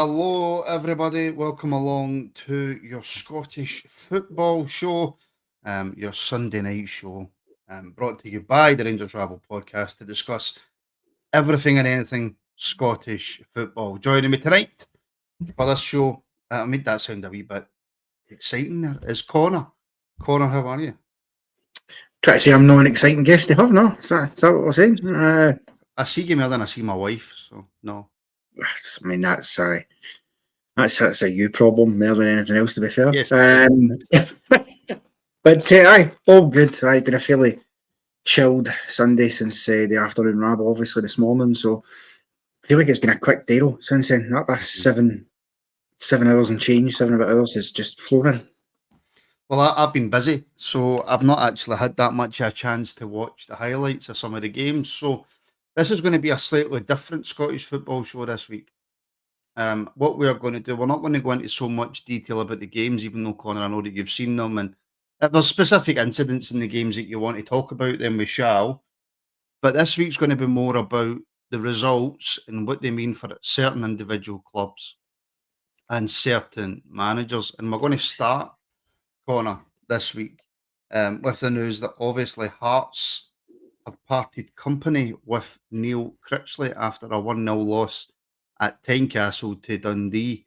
Hello, everybody. Welcome along to your Scottish football show, your Sunday night show, brought to you by the Rangers Rabble podcast to discuss everything and anything Scottish football. Joining me tonight for this show, I made that sound a wee bit exciting there, is Connor. Connor, how are you? Try to say I'm not an exciting guest to have, no? Is that what we're saying? I see you more than I see my wife, so no. I mean, that's a you problem more than anything else, to be fair. Yes. But aye, all good. I've been a fairly chilled Sunday since the afternoon rabble, obviously this morning. So I feel like it's been a quick day though since then. That last 7 hours and change, 7 about hours is just flowing. Well, I've been busy, so I've not actually had that much of a chance to watch the highlights of some of the games. So this is going to be a slightly different Scottish football show this week. What we are going to do, we're not going to go into so much detail about the games, even though, Connor, I know that you've seen them. And if there's specific incidents in the games that you want to talk about, then we shall. But this week's going to be more about the results and what they mean for certain individual clubs and certain managers. And we're going to start, Connor, this week with the news that obviously Hearts have parted company with Neil Critchley after a 1-0 loss at Tynecastle to Dundee.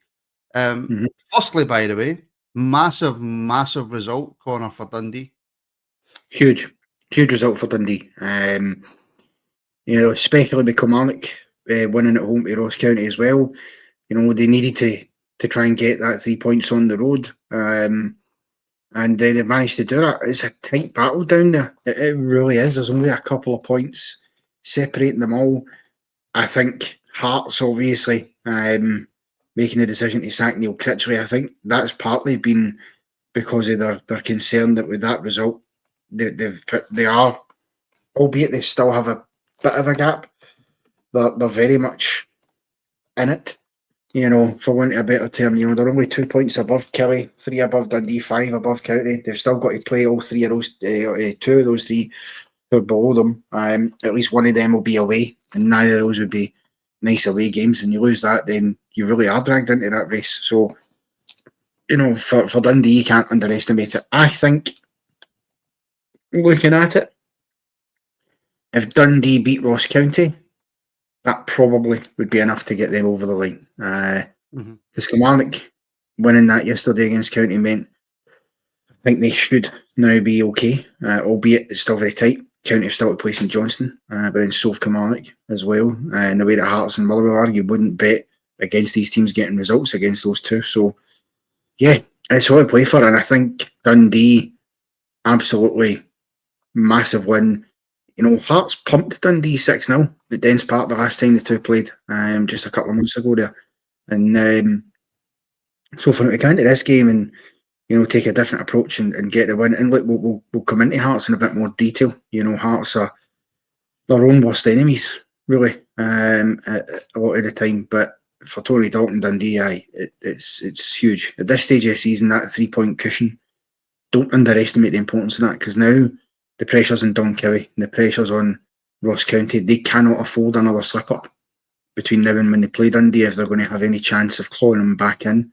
Firstly, by the way, massive result, Connor, for Dundee. Huge result for Dundee. Especially with Kilmarnock winning at home to Ross County as well. They needed to try and get that 3 points on the road. And they managed to do that. It's a tight battle down there. It really is. There's only a couple of points separating them all. I think Hearts, obviously, making the decision to sack Neil Critchley, I think that's partly been because of their concern that with that result, they are, albeit they still have a bit of a gap, they're very much in it. For want of a better term, they're only 2 points above Kelly, 3 above Dundee, 5 above County. They've still got to play all 3 of those, 2 of those 3 who are below them. At least one of them will be away, and neither of those would be nice away games. And you lose that, then you really are dragged into that race. So, for Dundee, you can't underestimate it. I think, looking at it, if Dundee beat Ross County, that probably would be enough to get them over the line. Because Kilmarnock winning that yesterday against County meant I think they should now be okay, albeit it's still very tight. County have still to place in Johnston, but then so have Kilmarnock as well. And the way that Hearts and Motherwell are, you wouldn't bet against these teams getting results against those two. So, yeah, it's all to play for. And I think Dundee, absolutely massive win. Hearts pumped Dundee 6-0 at Dens Park the last time the two played, just a couple of months ago there. And so for them to come into this game and, take a different approach and get the win. And look, we'll come into Hearts in a bit more detail. Hearts are their own worst enemies, really, a lot of the time. But for Tony Dalton, Dundee, it's huge. At this stage of the season, that 3-point cushion, don't underestimate the importance of that, because now the pressure's on Kelly and the pressure's on Ross County. They cannot afford another slip-up between now and when they play Dundee if they're going to have any chance of clawing them back in.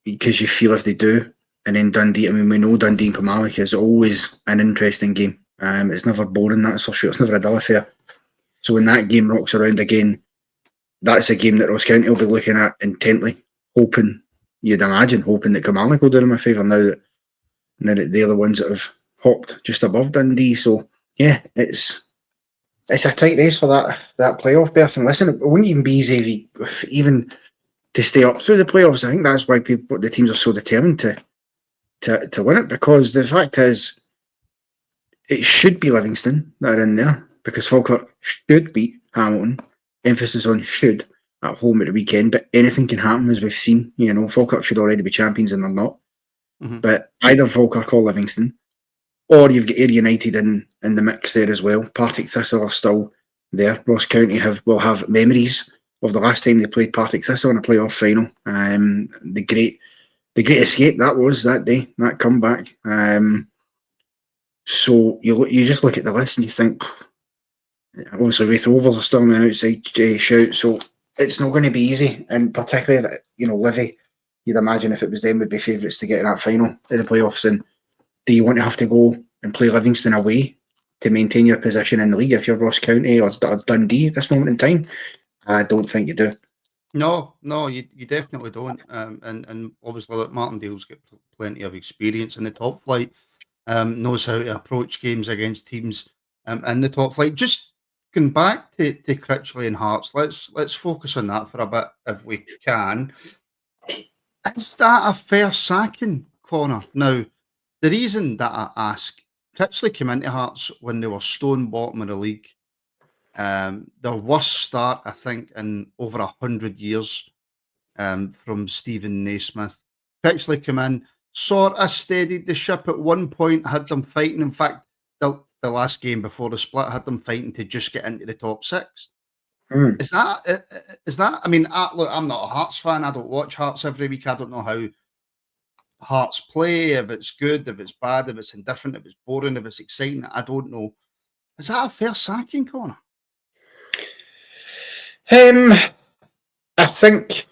Because you feel if they do, and then Dundee, we know Dundee and Kilmarnock is always an interesting game. It's never boring, that's for sure. It's never a dull affair. So when that game rocks around again, that's a game that Ross County will be looking at intently, hoping that Kilmarnock will do them a favour now that they're the ones that have hopped just above Dundee. So yeah, it's a tight race for that playoff berth. And listen, it wouldn't even be easy even to stay up through the playoffs. I think that's why the teams are so determined to win it, because the fact is it should be Livingston that are in there, because Falkirk should beat Hamilton. Emphasis on should at home at the weekend, but anything can happen, as we've seen. Falkirk should already be champions and they're not. But either Falkirk or Livingston, or you've got Ayr United in the mix there as well. Partick Thistle are still there. Ross County will have memories of the last time they played Partick Thistle in a playoff final. The great escape that was that day, that comeback. So you just look at the list and you think, obviously Raith Rovers are still on the outside shout. So it's not going to be easy, and particularly Livy. You'd imagine if it was them, would be favourites to get in that final of the playoffs. And do you want to have to go and play Livingston away to maintain your position in the league if you're Ross County or Dundee at this moment in time? I don't think you do. No, no, you definitely don't. And obviously, like Martindale's got plenty of experience in the top flight. Knows how to approach games against teams in the top flight. Just going back to Critchley and Hearts, let's focus on that for a bit if we can. Is that a fair sacking, Connor? Now, the reason that I ask, Critchley came into Hearts when they were stone bottom of the league. Their worst start, I think, in over 100 years from Stephen Naismith. Critchley came in, sort of steadied the ship at one point, had them fighting. In fact, the last game before the split had them fighting to just get into the top six. Mm. Is that? I mean, look, I'm not a Hearts fan. I don't watch Hearts every week. I don't know how Hearts play, if it's good, if it's bad, if it's indifferent, if it's boring, if it's exciting. I don't know. Is that a fair sacking, Connor? I think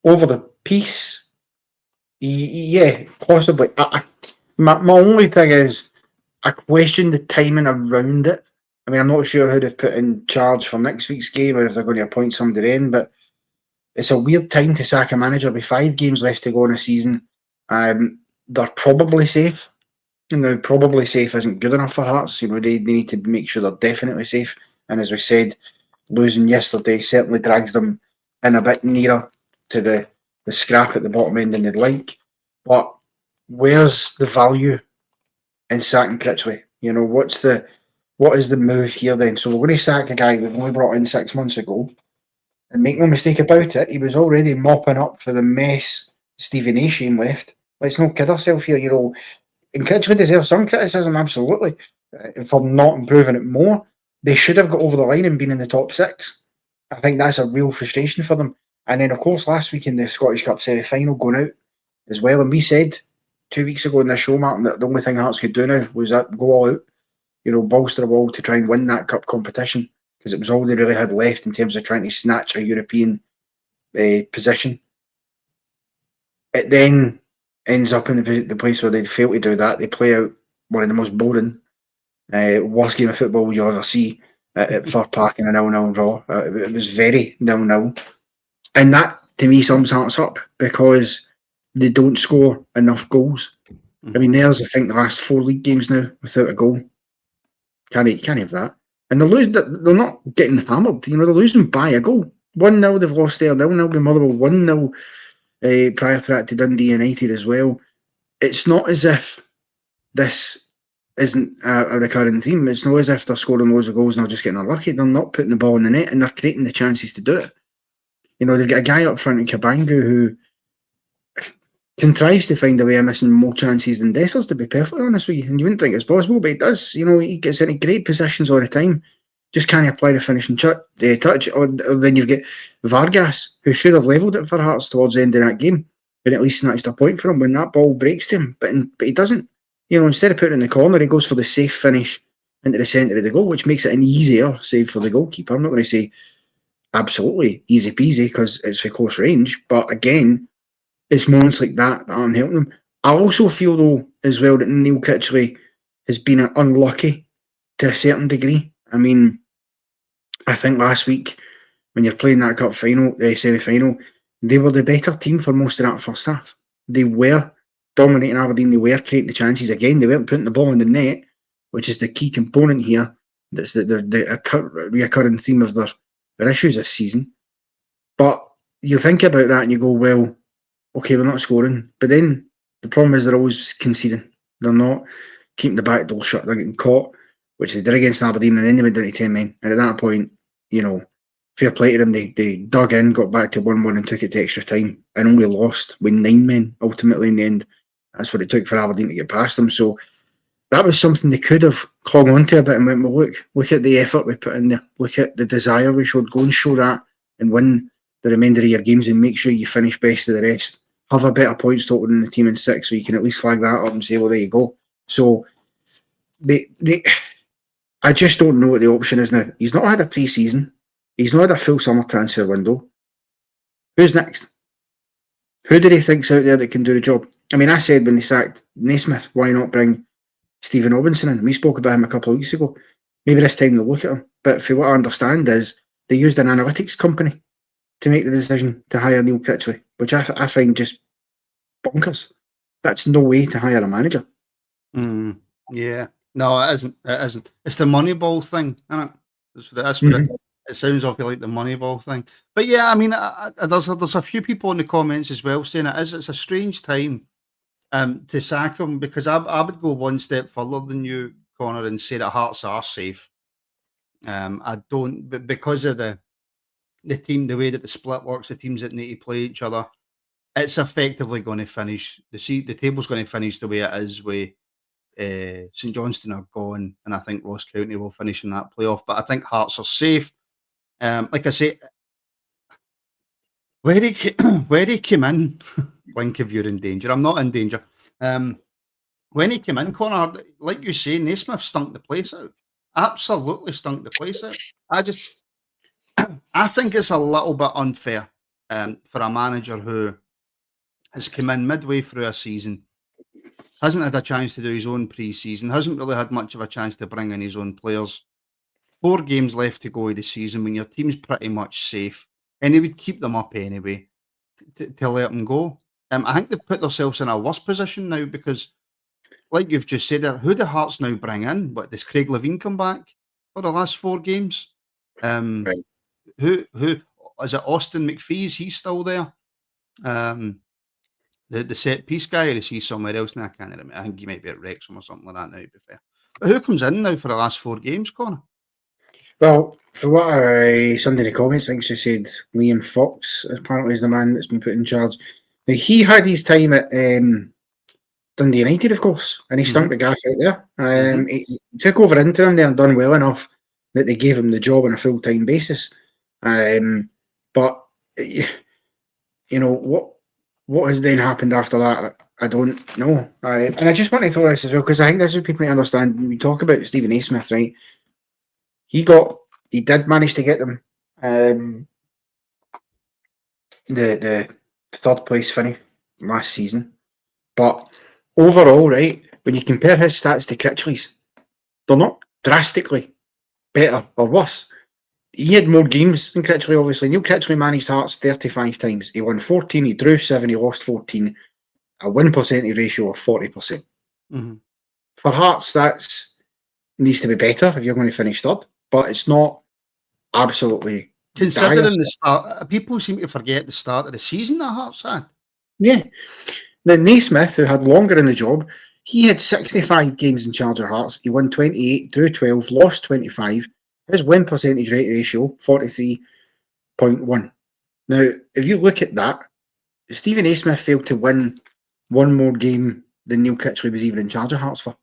over the piece, yeah, possibly. My only thing is, I question the timing around it. I mean, I'm not sure who they've put in charge for next week's game or if they're going to appoint somebody in, but it's a weird time to sack a manager with 5 games left to go in a season. They're probably safe. Probably safe isn't good enough for Hearts. They need to make sure they're definitely safe. And as we said, losing yesterday certainly drags them in a bit nearer to the scrap at the bottom end than they'd like. But where's the value in sacking Critchley? What is the move here then? So we're going to sack a guy we've only brought in 6 months ago. And make no mistake about it, he was already mopping up for the mess Stephen A. Shane left. Let's not kid ourselves here, And Critchley deserves some criticism, absolutely, for not improving it more. They should have got over the line and been in the top 6. I think that's a real frustration for them. And then, of course, last week in the Scottish Cup semi-final, going out as well. And we said 2 weeks ago in this show, Martin, that the only thing Hearts could do now was go all out, bolster a wall to try and win that cup competition, because it was all they really had left in terms of trying to snatch a European position. It then ends up in the place where they fail to do that. They play out one of the most boring, worst game of football you'll ever see at Fir Park in a 0-0 draw. It was very 0-0. And that, to me, sums Hearts up, because they don't score enough goals. I mean, there's, I think, the last 4 league games now without a goal. Can't have that. And they're not getting hammered. They're losing by a goal. 1-0 they've lost there, 0-0 with Motherwell, 1-0 prior to that to Dundee United as well. It's not as if this isn't a recurring theme. It's not as if they're scoring loads of goals and they're just getting unlucky. They're not putting the ball in the net, and they're creating the chances to do it. They've got a guy up front in Cabangu who contrives to find a way of missing more chances than Dessers, to be perfectly honest with you. And you wouldn't think it's possible, but he does. He gets into great positions all the time. Just can't apply the finishing touch. Or then you've got Vargas, who should have levelled it for Hearts towards the end of that game, and at least snatched a point for him when that ball breaks to him. But he doesn't. Instead of putting it in the corner, he goes for the safe finish into the centre of the goal, which makes it an easier save for the goalkeeper. I'm not going to say absolutely easy peasy because it's for close range, but again, it's moments like that aren't helping them. I also feel, though, as well, that Neil Critchley has been unlucky to a certain degree. I mean, I think last week, when you're playing that cup final, the semi-final, they were the better team for most of that first half. They were dominating Aberdeen. They were creating the chances. Again, they weren't putting the ball in the net, which is the key component here. That's the recurring theme of their issues this season. But you think about that and you go, well, okay, we're not scoring. But then the problem is they're always conceding. They're not keeping the back door shut. They're getting caught, which they did against Aberdeen, and then they went down to 10 men. And at that point, fair play to them. They dug in, got back to 1-1 and took it to extra time, and only lost with 9 men ultimately in the end. That's what it took for Aberdeen to get past them. So that was something they could have clung on to a bit and went, well, look at the effort we put in there. Look at the desire we showed. Go and show that and win the remainder of your games and make sure you finish best of the rest. Have a better points total than the team in 6, so you can at least flag that up and say, well, there you go. So I just don't know what the option is now. He's not had a pre-season. He's not had a full summer transfer window. Who's next? Who do they think's out there that can do the job? I mean, I said when they sacked Naismith, why not bring Stephen Robinson in? We spoke about him a couple of weeks ago. Maybe this time they'll look at him. But for what I understand is they used an analytics company to make the decision to hire Neil Critchley, which I find just bonkers. That's no way to hire a manager. Yeah. No, it isn't. It isn't. It's the Moneyball thing, isn't it? That's what it sounds awfully like, the Moneyball thing. But yeah, I mean, there's a few people in the comments as well saying it's a strange time to sack him, because I would go one step further than you, Connor, and say that Hearts are safe. I don't, but because of the team, the way that the split works, the teams that need to play each other, it's effectively going to finish the table's going to finish the way it is, with St Johnston are gone, and I think Ross County will finish in that playoff. But I think Hearts are safe. Like I say, where he came in, blink if you're in danger. I'm not in danger. When he came in, Connor, like you say, Naismith stunk the place out. Absolutely stunk the place out. I think it's a little bit unfair for a manager who has come in midway through a season, hasn't had a chance to do his own pre-season, hasn't really had much of a chance to bring in his own players. 4 games left to go of the season when your team's pretty much safe, and he would keep them up anyway to let them go. I think they've put themselves in a worse position now, because, like you've just said there, who do Hearts now bring in? What, does Craig Levine come back for the last 4 games? Right. Who is it? Austin McPhee's, he's still there. The set piece guy, or is he somewhere else now? I can't remember. I think he might be at Wrexham or something like that now, to be fair. But who comes in now for the last 4 games, Connor? Well, for what somebody in the comments thinks, you said Liam Fox apparently is the man that's been put in charge. Now, he had his time at Dundee United, of course, and he stunk the gaff out there. He took over interim there and done well enough that they gave him the job on a full-time basis. But you know what has then happened after that, I don't know. And I just want to throw this as well, because I think this is people to understand. When we talk about Stephen Naismith, right? He did manage to get them the 3rd place finish last season. But overall, right, when you compare his stats to Critchley's, they're not drastically better or worse. He had more games than Critchley, obviously. Neil Critchley managed Hearts 35 times. He won 14, he drew 7, he lost 14. A win percentage ratio of 40%. For Hearts, that needs to be better if you're going to finish 3rd. But it's not absolutely considering dire. the start. People seem to forget the start of the season that Hearts had. Yeah. Then Naismith, who had longer in the job, he had 65 games in charge of Hearts. He won 28, drew 12, lost 25. His win percentage rate ratio, 43.1. Now, if you look at that, Stephen Naismith failed to win 1 more game than Neil Critchley was even in charge of Hearts for.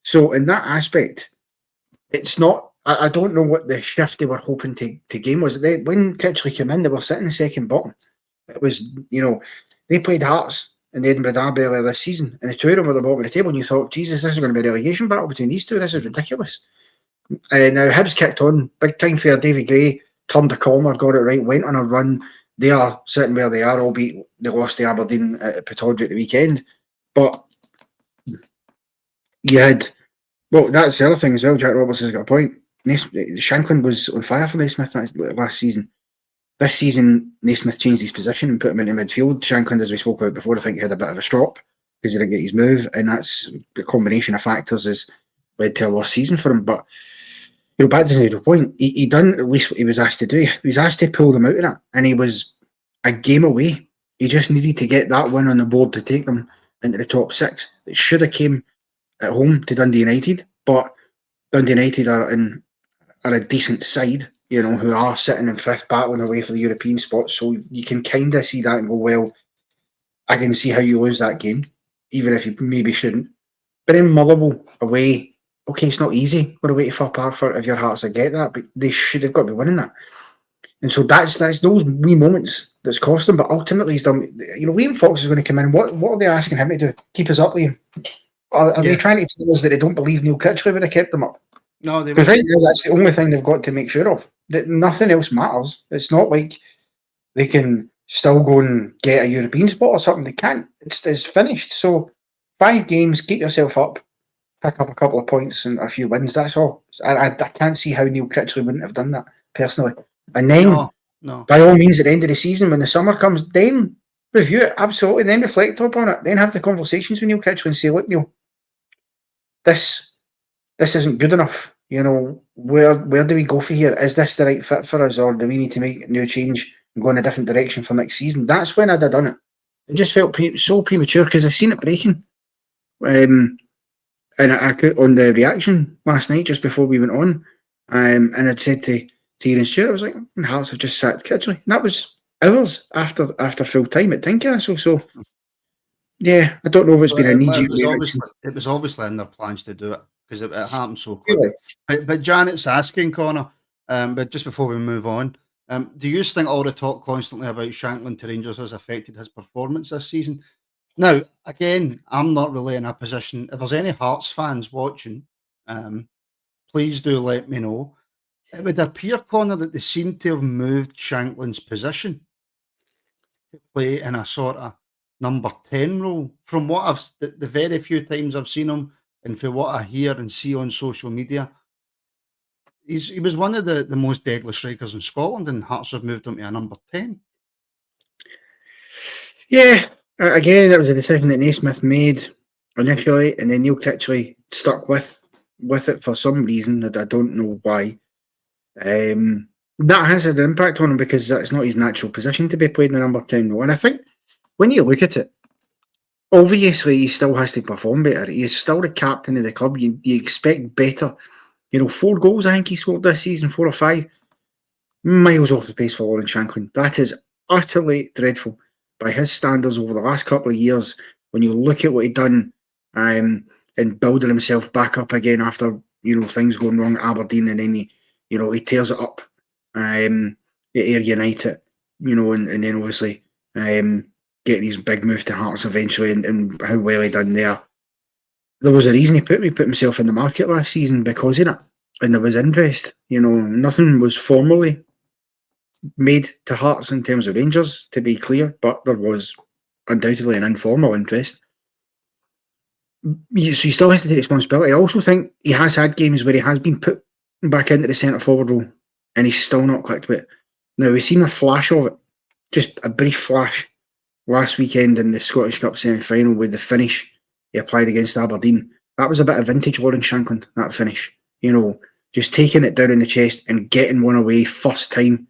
So in that aspect, it's not. I don't know what the shift they were hoping to gain was. When Critchley came in, they were sitting second bottom. It was, they played Hearts in the Edinburgh Derby earlier this season, and the 2 of them were at the bottom of the table, and you thought, Jesus, this is going to be a relegation battle between these 2. This is ridiculous. Now Hibs kicked on big time for Davy Gray, turned the corner, got it right, went on a run. They are sitting where they are, albeit they lost to Aberdeen at Peterhead at the weekend. But you had, well, that's the other thing as well. Jack Roberts has got a point. Shankland was on fire for Naismith last season. This season, Naismith changed his position and put him into midfield. Shankland, as we spoke about before, I think he had a bit of a strop because he didn't get his move, and that's the combination of factors has led to a worse season for him. But back to the point, he done at least what he was asked to do. He was asked to pull them out of that, and he was a game away. He just needed to get that win on the board to take them into the top 6. It should have came at home to Dundee United, but Dundee United are a decent side, who are sitting in 5th, battling away for the European spot. So you can kind of see that and go, well, I can see how you lose that game, even if you maybe shouldn't. But in Motherwell away, okay, it's not easy. We're away to Fir Park for if your Hearts, I get that, but they should have got to be winning that. And so that's those wee moments that's cost them. But ultimately, he's done. Liam Fox is going to come in. What are they asking him to do? Keep us up, Liam? Are they trying to tell us that they don't believe Neil Critchley would have kept them up? No, they Because were. right now, that's the only thing they've got to make sure of. That nothing else matters. It's not like they can still go and get a European spot or something. They can't. It's finished. So 5 games, keep yourself up, pick up a couple of points and a few wins. That's all. I can't see how Neil Critchley wouldn't have done that personally. And then, No, no. by all means, at the end of the season, when the summer comes, then review it absolutely. Then reflect upon it. Then have the conversations with Neil Critchley and say, "Look, Neil, this this isn't good enough. You know, where do we go for here? Is this the right fit for us, or do we need to make a new change and go in a different direction for next season?" That's when I'd have done it. It just felt so premature because I seen it breaking. And I could on the reaction last night just before we went on, and I'd said to Ian Stewart, I was like, Hearts have just sacked Critchley. And that was hours after full time at Tynecastle. So yeah, I don't know if it's been a knee jerk reaction. It was obviously in their plans to do it because it happened so quickly. Really? But Janet's asking, Connor, but just before we move on, do you think all the talk constantly about Shankland to Rangers has affected his performance this season? Now, again, I'm not really in a position. If there's any Hearts fans watching, please do let me know. It would appear, Connor, that they seem to have moved Shankland's position to play in a sort of number 10 role. From what the very few times I've seen him, and for what I hear and see on social media, he was one of the most deadly strikers in Scotland, and Hearts have moved him to a number 10. Yeah. Again, that was a decision that Naismith made initially, and then Neil Critchley stuck with it for some reason that I don't know why. That has had an impact on him because that's not his natural position to be played in the number 10 role. And I think when you look at it, obviously he still has to perform better. He is still the captain of the club. You expect better. 4 goals I think he scored this season, 4 or 5. Miles off the pace for Lawrence Shankland. That is utterly dreadful by his standards over the last couple of years. When you look at what he'd done and building himself back up again after things going wrong at Aberdeen, and then he tears it up at Ayr United, and then obviously getting his big move to Hearts eventually, and how well he done there. There was a reason he put himself in the market last season because of it, and there was interest. Nothing was formally made to Hearts in terms of Rangers, to be clear, but there was undoubtedly an informal interest. So he still has to take responsibility. I also think he has had games where he has been put back into the centre forward role and he's still not clicked with it. Now, we've seen a flash of it, just a brief flash last weekend in the Scottish Cup semi-final with the finish he applied against Aberdeen. That was a bit of vintage Lawrence Shankland, that finish. Just taking it down in the chest and getting one away first time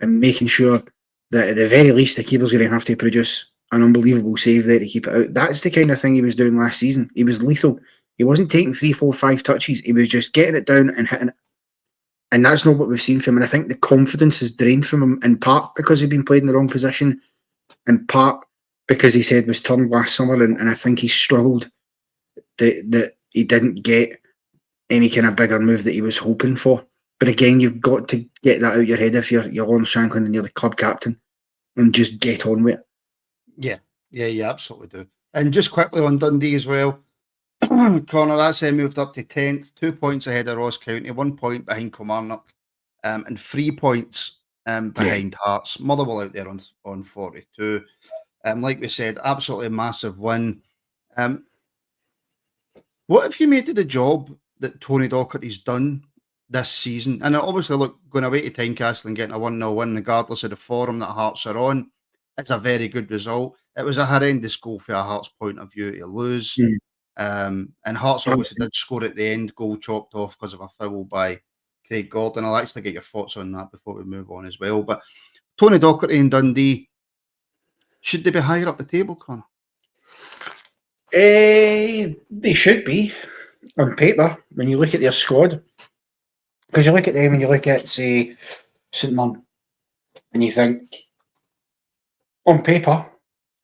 and making sure that at the very least the keeper's going to have to produce an unbelievable save there to keep it out. That's the kind of thing he was doing last season. He was lethal. He wasn't taking 3, 4, 5 touches. He was just getting it down and hitting it. And that's not what we've seen from him. And I think the confidence is drained from him, in part because he'd been played in the wrong position, in part because his head was turned last summer, and I think he struggled that he didn't get any kind of bigger move that he was hoping for. But again, you've got to get that out your head if you're Lawrence Shankland and you're the club captain, and just get on with it. Yeah, you absolutely do. And just quickly on Dundee as well, Connor, that's moved up to 10th, 2 points ahead of Ross County, 1 point behind Kilmarnock, and 3 points behind Hearts. Motherwell out there on 42. Like we said, absolutely massive win. What have you made of the job that Tony Docherty's done this season? And obviously, look, going away to Tynecastle and getting a 1-0 win, regardless of the form that Hearts are on, it's a very good result. It was a horrendous goal from a Hearts point of view to lose. And Hearts obviously did score at the end, goal chopped off because of a foul by Craig Gordon. I'll actually get your thoughts on that before we move on as well. But Tony Docherty and Dundee, should they be higher up the table, Connor? They should be on paper when you look at their squad. Because you look at them and you look at, say, St Mirren, and you think, on paper,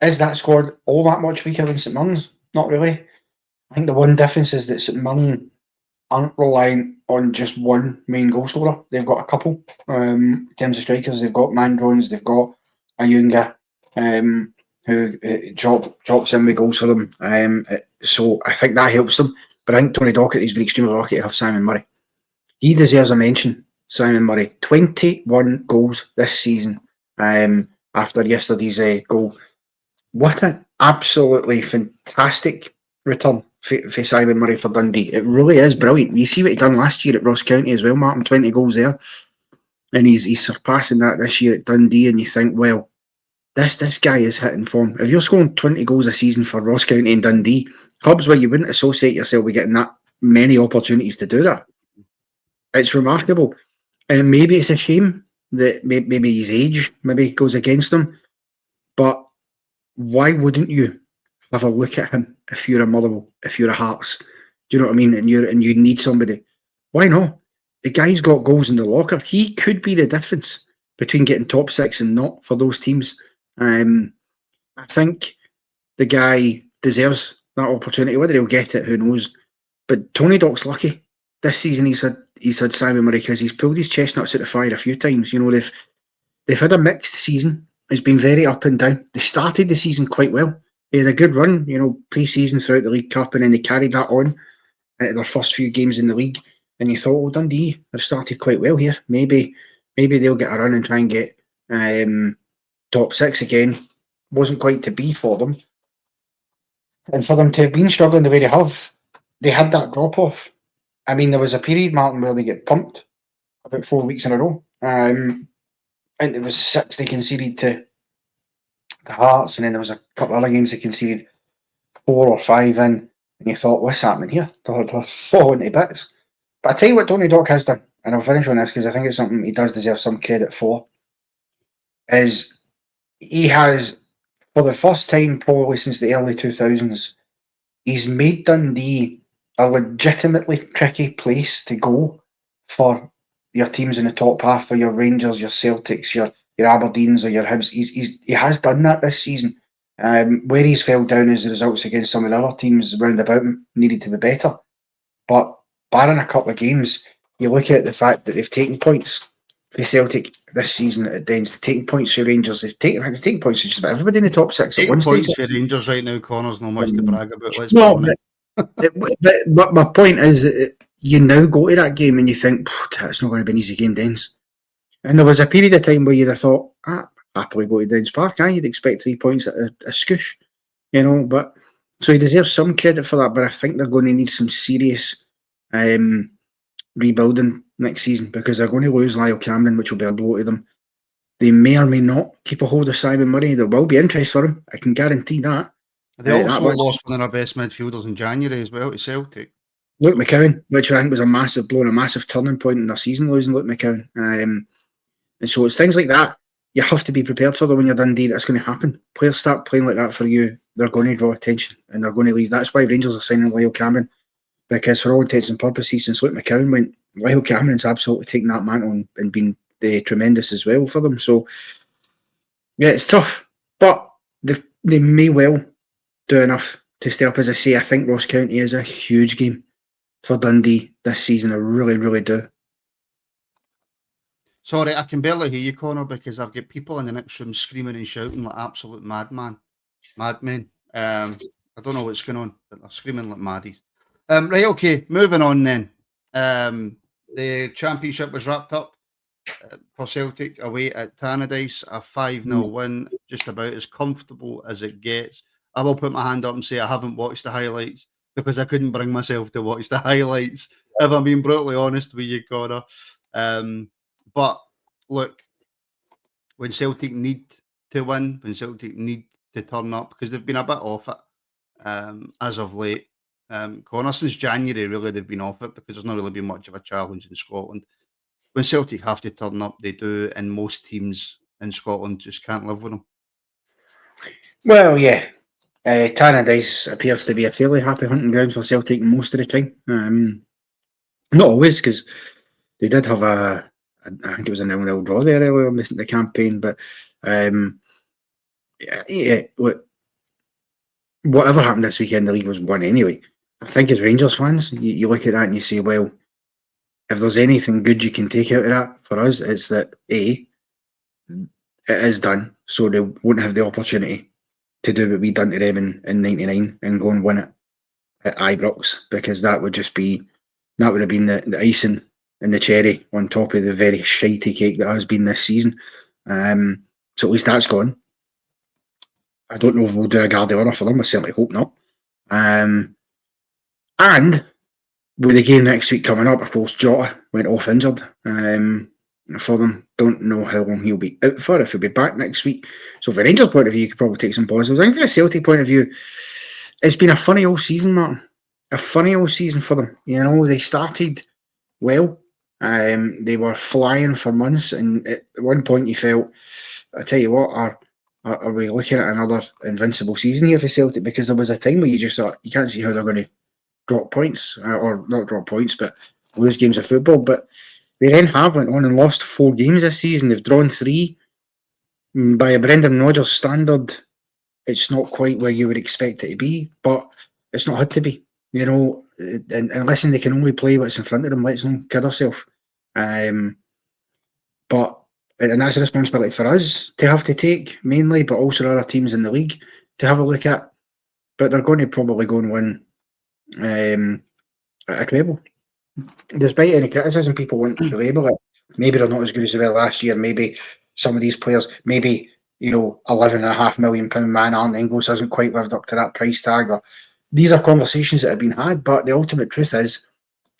is that squad all that much weaker than St Mirren's? Not really. I think the one difference is that St Mirren aren't relying on just one main goal scorer. They've got a couple. In terms of strikers, they've got Mandrons, they've got Ayunga, who drops in with goals for them. So I think that helps them. But I think Tony Docherty's been extremely lucky to have Simon Murray. he deserves a mention. Simon Murray, 21 goals this season. After yesterday's goal, what an absolutely fantastic return for Simon Murray for Dundee. It really is brilliant. You see what he done last year at Ross County as well, Martin, 20 goals there. And he's surpassing that this year at Dundee, and you think, well, this guy is hitting form. If you're scoring 20 goals a season for Ross County and Dundee, clubs where you wouldn't associate yourself with getting that many opportunities to do that, it's remarkable. And maybe it's a shame that maybe his age maybe goes against him, but why wouldn't you have a look at him if you're a Motherwell, if you're a Hearts? Do you know what I mean? And you need somebody. Why not? The guy's got goals in the locker. He could be the difference between getting top six and not for those teams. I think the guy deserves that opportunity. Whether he'll get it, who knows? But Tony Dock's lucky this season. He's had Simon Murray because he's pulled his chestnuts out of fire a few times. You know, they've had a mixed season. It's been very up and down. They started the season quite well. They had a good run, you know, pre-season throughout the League Cup, and then they carried that on into their first few games in the league. And you thought, oh, Dundee have started quite well here. Maybe they'll get a run and try and get top six again. Wasn't quite to be for them. And for them to have been struggling the way they had that drop-off. I mean, there was a period, Martin, where they get pumped about 4 weeks in a row. And it was 6 they conceded to the Hearts, and then there was a couple of other games they conceded 4 or 5 in, and you thought, what's happening here? They're falling to bits. But I tell you what Tony Dock has done, and I'll finish on this because I think it's something he does deserve some credit for, is he has, for the first time probably since the early 2000s, he's made Dundee a legitimately tricky place to go for your teams in the top half, for your Rangers, your Celtics, your Aberdeens or your Hibs. He has done that this season. Where he's fell down is the results against some of the other teams round about him needed to be better. But barring a couple of games, you look at the fact that they've taken points for Celtic this season at Dens, they've taken points for Rangers, they've taken points for just about everybody in the top six at one stage. Points for Rangers right now, Connor's not much to brag about. Let's No, be honest. but my point is that you now go to that game and you think, it's not going to be an easy game, Dens. And there was a period of time where you'd have thought, happily go to Dens Park, you'd expect 3 points at a scoosh, you know. But so he deserves some credit for that, but I think they're going to need some serious rebuilding next season because they're going to lose Lyle Cameron, which will be a blow to them. They may or may not keep a hold of Simon Murray. There will be interest for him. I can guarantee that. They also lost one of their best midfielders in January as well to Celtic. Luke McCowan, which I think was a massive blow and a massive turning point in their season, losing Luke McCowan. And so it's things like that. You have to be prepared for them when you're Dundee. That's going to happen. Players start playing like that for you, they're going to draw attention and they're going to leave. That's why Rangers are signing Lyle Cameron, because for all intents and purposes, since Luke McCowan went, Lyle Cameron's absolutely taken that mantle and been tremendous as well for them. So, yeah, it's tough, but they may well do enough to stay up. As I say, I think Ross County is a huge game for Dundee this season. I really, really do. Sorry, I can barely hear you, Connor, because I've got people in the next room screaming and shouting like absolute madmen. I don't know what's going on, but they're screaming like maddies. Right, okay, moving on then. The championship was wrapped up for Celtic away at Tannadice, a 5-0 win, just about as comfortable as it gets. I will put my hand up and say I haven't watched the highlights because I couldn't bring myself to watch the highlights, if I'm being brutally honest with you, Connor. But look, when Celtic need to win, when Celtic need to turn up, because they've been a bit off it as of late. Connor, since January, really, they've been off it because there's not really been much of a challenge in Scotland. When Celtic have to turn up, they do, and most teams in Scotland just can't live with them. Well, yeah. Tannadice appears to be a fairly happy hunting ground for Celtic most of the time. Not always, because they did have I think it was a 0-0 draw there earlier on the campaign, but look, whatever happened this weekend, the league was won anyway. I think as Rangers fans, you look at that and you say, well, if there's anything good you can take out of that for us, it's that it is done, so they won't have the opportunity to do what we done to them in '99 and go and win it at Ibrox, because that would have been the icing and the cherry on top of the very shitey cake that has been this season. So at least that's gone. I don't know if we'll do a Guardiola for them. I certainly hope not. And with the game next week coming up, of course, Jota went off injured for them. Don't know how long he'll be out for, if he'll be back next week. So, from a Rangers point of view, you could probably take some positives. I think from a Celtic point of view, it's been a funny old season, Martin. A funny old season for them. You know, they started well. They were flying for months, and at one point you felt, I tell you what, are we looking at another invincible season here for Celtic? Because there was a time where you just thought, you can't see how they're going to drop points, or not drop points, but lose games of football. But they then have went on and lost 4 games this season. They've drawn 3. By a Brendan Rodgers standard, it's not quite where you would expect it to be, but it's not had to be. You know, and listen, they can only play what's in front of them. Let's not kid ourselves. But and that's a responsibility for us to have to take mainly, but also other teams in the league to have a look at. But they're going to probably go and win a treble. Despite any criticism people want to label it, maybe they're not as good as they were last year. Maybe some of these players, maybe, you know, £11.5 million man Arne Engels hasn't quite lived up to that price tag. Or these are conversations that have been had, but the ultimate truth is,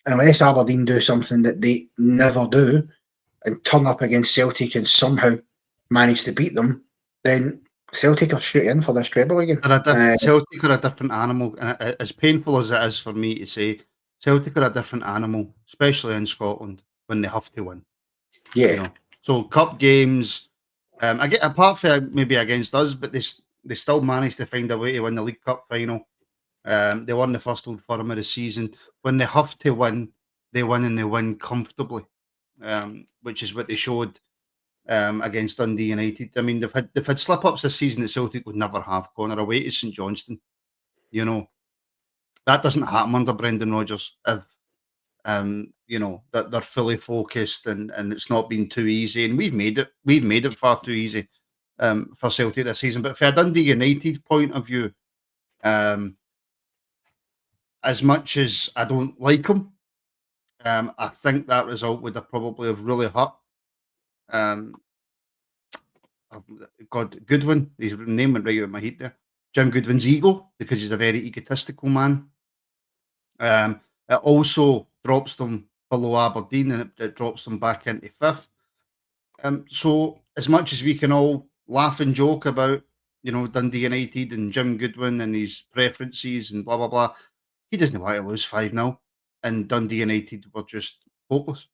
unless Aberdeen do something that they never do and turn up against Celtic and somehow manage to beat them, then Celtic are straight in for this treble again. Celtic are a different animal, and as painful as it is for me to say, Celtic are a different animal, especially in Scotland when they have to win. Yeah. You know? So cup games, I get apart from maybe against us, but they still managed to find a way to win the League Cup final. They won the first Old Firm of the season. When they have to win, they win, and they win comfortably, which is what they showed against Dundee United. I mean, they've had slip ups this season that Celtic would never have. Connor away to St Johnston, you know, that doesn't happen under Brendan Rodgers. If you know that they're fully focused and it's not been too easy, and we've made it far too easy for Celtic this season. But from a Dundee United point of view, as much as I don't like them, I think that result would have probably have really hurt. God, Goodwin, his name went right out of my head there. Jim Goodwin's ego, because he's a very egotistical man. It also drops them below Aberdeen, and it drops them back into 5th. So as much as we can all laugh and joke about, you know, Dundee United and Jim Goodwin and his preferences and blah blah blah, he doesn't want to lose 5-0, and Dundee United were just hopeless.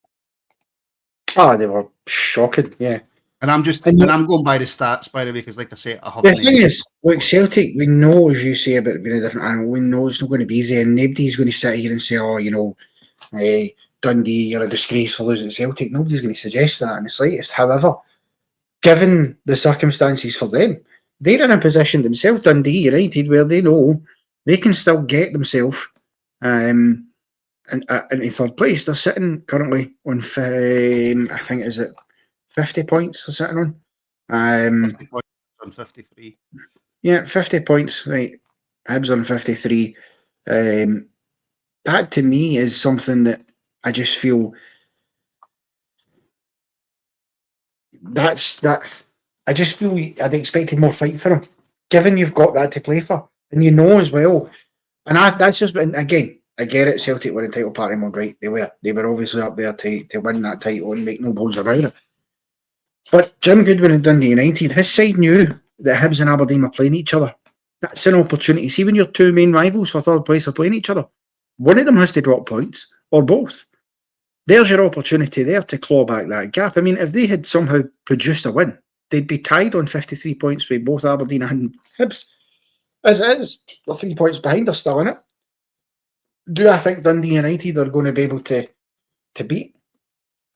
Oh, they were shocking, yeah. And I'm going by the stats, by the way, because like I say, the thing is, look, Celtic, we know, as you say, about being a different animal, we know it's not going to be easy, and nobody's going to sit here and say, oh, you know, Dundee, you're a disgrace for losing Celtic. Nobody's going to suggest that in the slightest. However, given the circumstances for them, they're in a position themselves, Dundee United, where they know they can still get themselves into 3rd place. They're sitting currently on, I think, is it 50 points they're sitting on? 50 points on 53. Yeah, 50 points, right. Hibs on 53. That to me is something that I just feel I just feel I'd expected more fight for them, given you've got that to play for, and you know as well. And that's just, again, I get it. Celtic were in title party mode, right? They were obviously up there to win that title and make no bones about it. But Jim Goodwin and Dundee United, his side knew that Hibs and Aberdeen were playing each other. That's an opportunity. See, when your 2 main rivals for 3rd place are playing each other, one of them has to drop points, or both. There's your opportunity there to claw back that gap. I mean, if they had somehow produced a win, they'd be tied on 53 points with both Aberdeen and Hibs. As it is, they're 3 points behind, they're still in it. Do I think Dundee United are going to be able to beat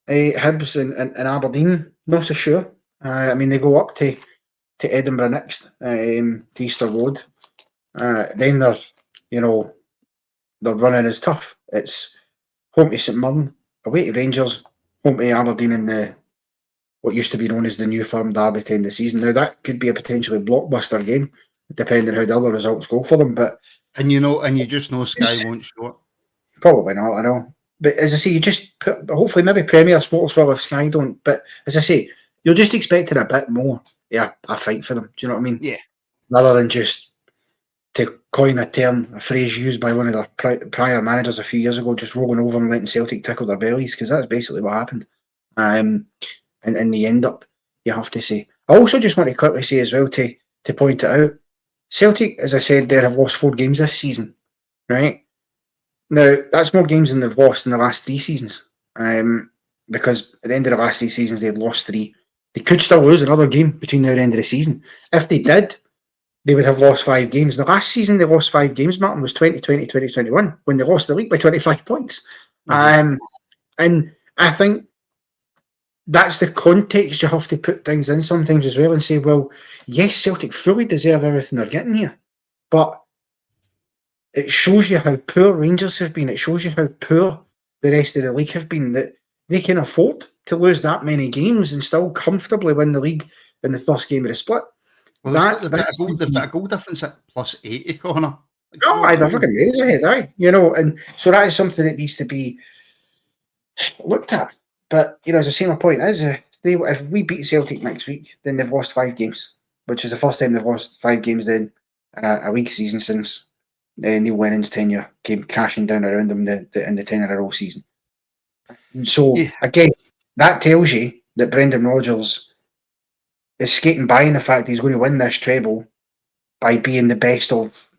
Hibs and Aberdeen? Not so sure. I mean, they go up to Edinburgh next, to Easter Road. Then their running is tough. It's home to St Mirren, away to Rangers, home to Aberdeen in what used to be known as the New Firm Derby to end the season. Now, that could be a potentially blockbuster game, depending how the other results go for them. But you just know Sky won't show it. Probably not, I know. But as I say, you just put, hopefully maybe Premier Sports will if Sky don't. But as I say, you're just expecting a bit more. Yeah, a fight for them. Do you know what I mean? Yeah. Rather than just, to coin a term, a phrase used by one of their prior managers a few years ago, just rolling over and letting Celtic tickle their bellies, because that's basically what happened. And in the end up, you have to say. I also just want to quickly say as well, to point it out, Celtic, as I said, they have lost 4 games this season, right? Now, that's more games than they've lost in the last 3 seasons. Because at the end of the last 3 seasons, they had lost 3. They could still lose another game between now and the end of the season. If they did, they would have lost 5 games. The last season they lost 5 games, Martin, was 2020-2021, when they lost the league by 25 points. And I think that's the context you have to put things in sometimes as well, and say, well, yes, Celtic fully deserve everything they're getting here, but it shows you how poor Rangers have been. It shows you how poor the rest of the league have been, that they can afford to lose that many games and still comfortably win the league in the first game of the split. Well, they've got a goal difference at +80, Connor. Like, oh, they're fucking miles ahead, aye. You know, and so that is something that needs to be looked at. But, you know, as I say, my point is, if we beat Celtic next week, then they've lost 5 games, which is the first time they've lost 5 games in a league season since Neil Lennon's tenure came crashing down around them in the 10-in-a-row season. So, again, that tells you that Brendan Rodgers is skating by in the fact he's going to win this treble by being the best of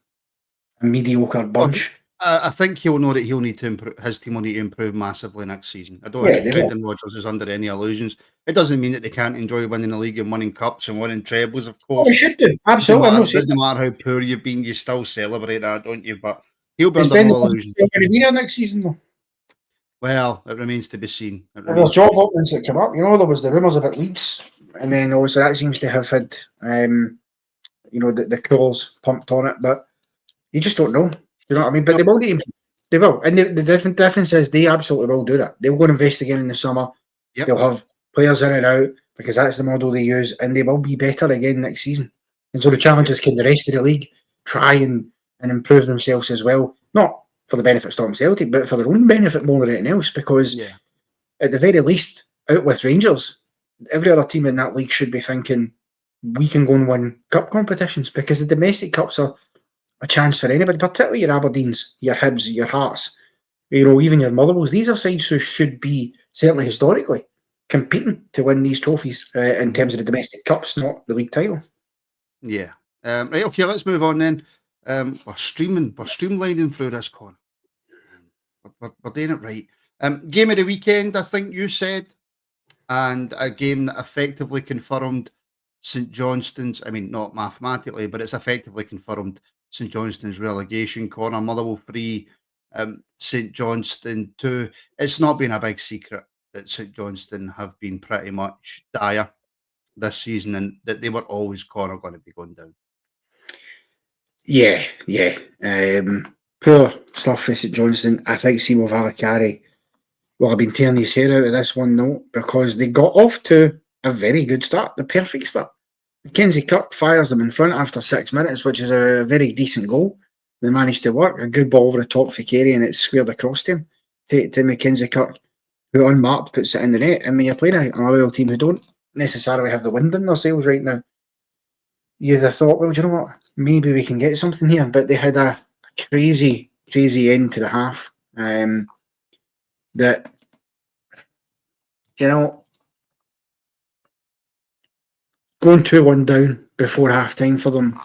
a mediocre bunch. I think he'll know that he'll need to improve. His team will need to improve massively next season. I don't think Brendan Rodgers is under any illusions. It doesn't mean that they can't enjoy winning the league and winning cups and winning trebles, of course. They should do, absolutely. It doesn't matter how poor you've been, you still celebrate that, don't you? But he'll be under no illusions. He'll be there next season, though. Well, it remains to be seen. There's job openings that come up. You know, there was the rumours about Leeds, and then also that seems to have had, you know, the colours pumped on it. But you just don't know. You know what I mean? But they will need him. They will. And the difference is they absolutely will do that. They'll go and invest again in the summer. Yep. They'll have players in and out because that's the model they use, and they will be better again next season. And so the challenge is, can the rest of the league try and improve themselves as well? Not for the benefit of Storm Celtic, but for their own benefit more than anything else, because at the very least, out with Rangers, every other team in that league should be thinking, we can go and win cup competitions, because the domestic cups are a chance for anybody, particularly your Aberdeens, your Hibs, your Hearts, you know, even your Motherwells. These are sides who should be, certainly historically, competing to win these trophies in terms of the domestic cups, not the league title. Yeah. Right, okay, let's move on then. We're streamlining through this, Con. We're doing it right. Game of the weekend, I think you said, and a game that effectively confirmed St Johnston's, I mean, not mathematically, but it's effectively confirmed St Johnston's relegation. Corner, Motherwell 3, St Johnston 2. It's not been a big secret that St Johnston have been pretty much dire this season, and that they were always going to be going down. Yeah. Poor stuff for St Johnston. I think Seymour Valakari will have been tearing his hair out of this one, though, because they got off to a very good start, the perfect start. Mackenzie Kirk fires them in front after 6 minutes, which is a very decent goal. They managed to work. A good ball over the top for Carey, and it's squared across to him, to Mackenzie Kirk, who unmarked puts it in the net. And when you're playing a Motherwell team who don't necessarily have the wind in their sails right now, you'd have thought, well, do you know what? Maybe we can get something here. But they had a crazy end to the half. That, you know, going 2-1 down before half time for them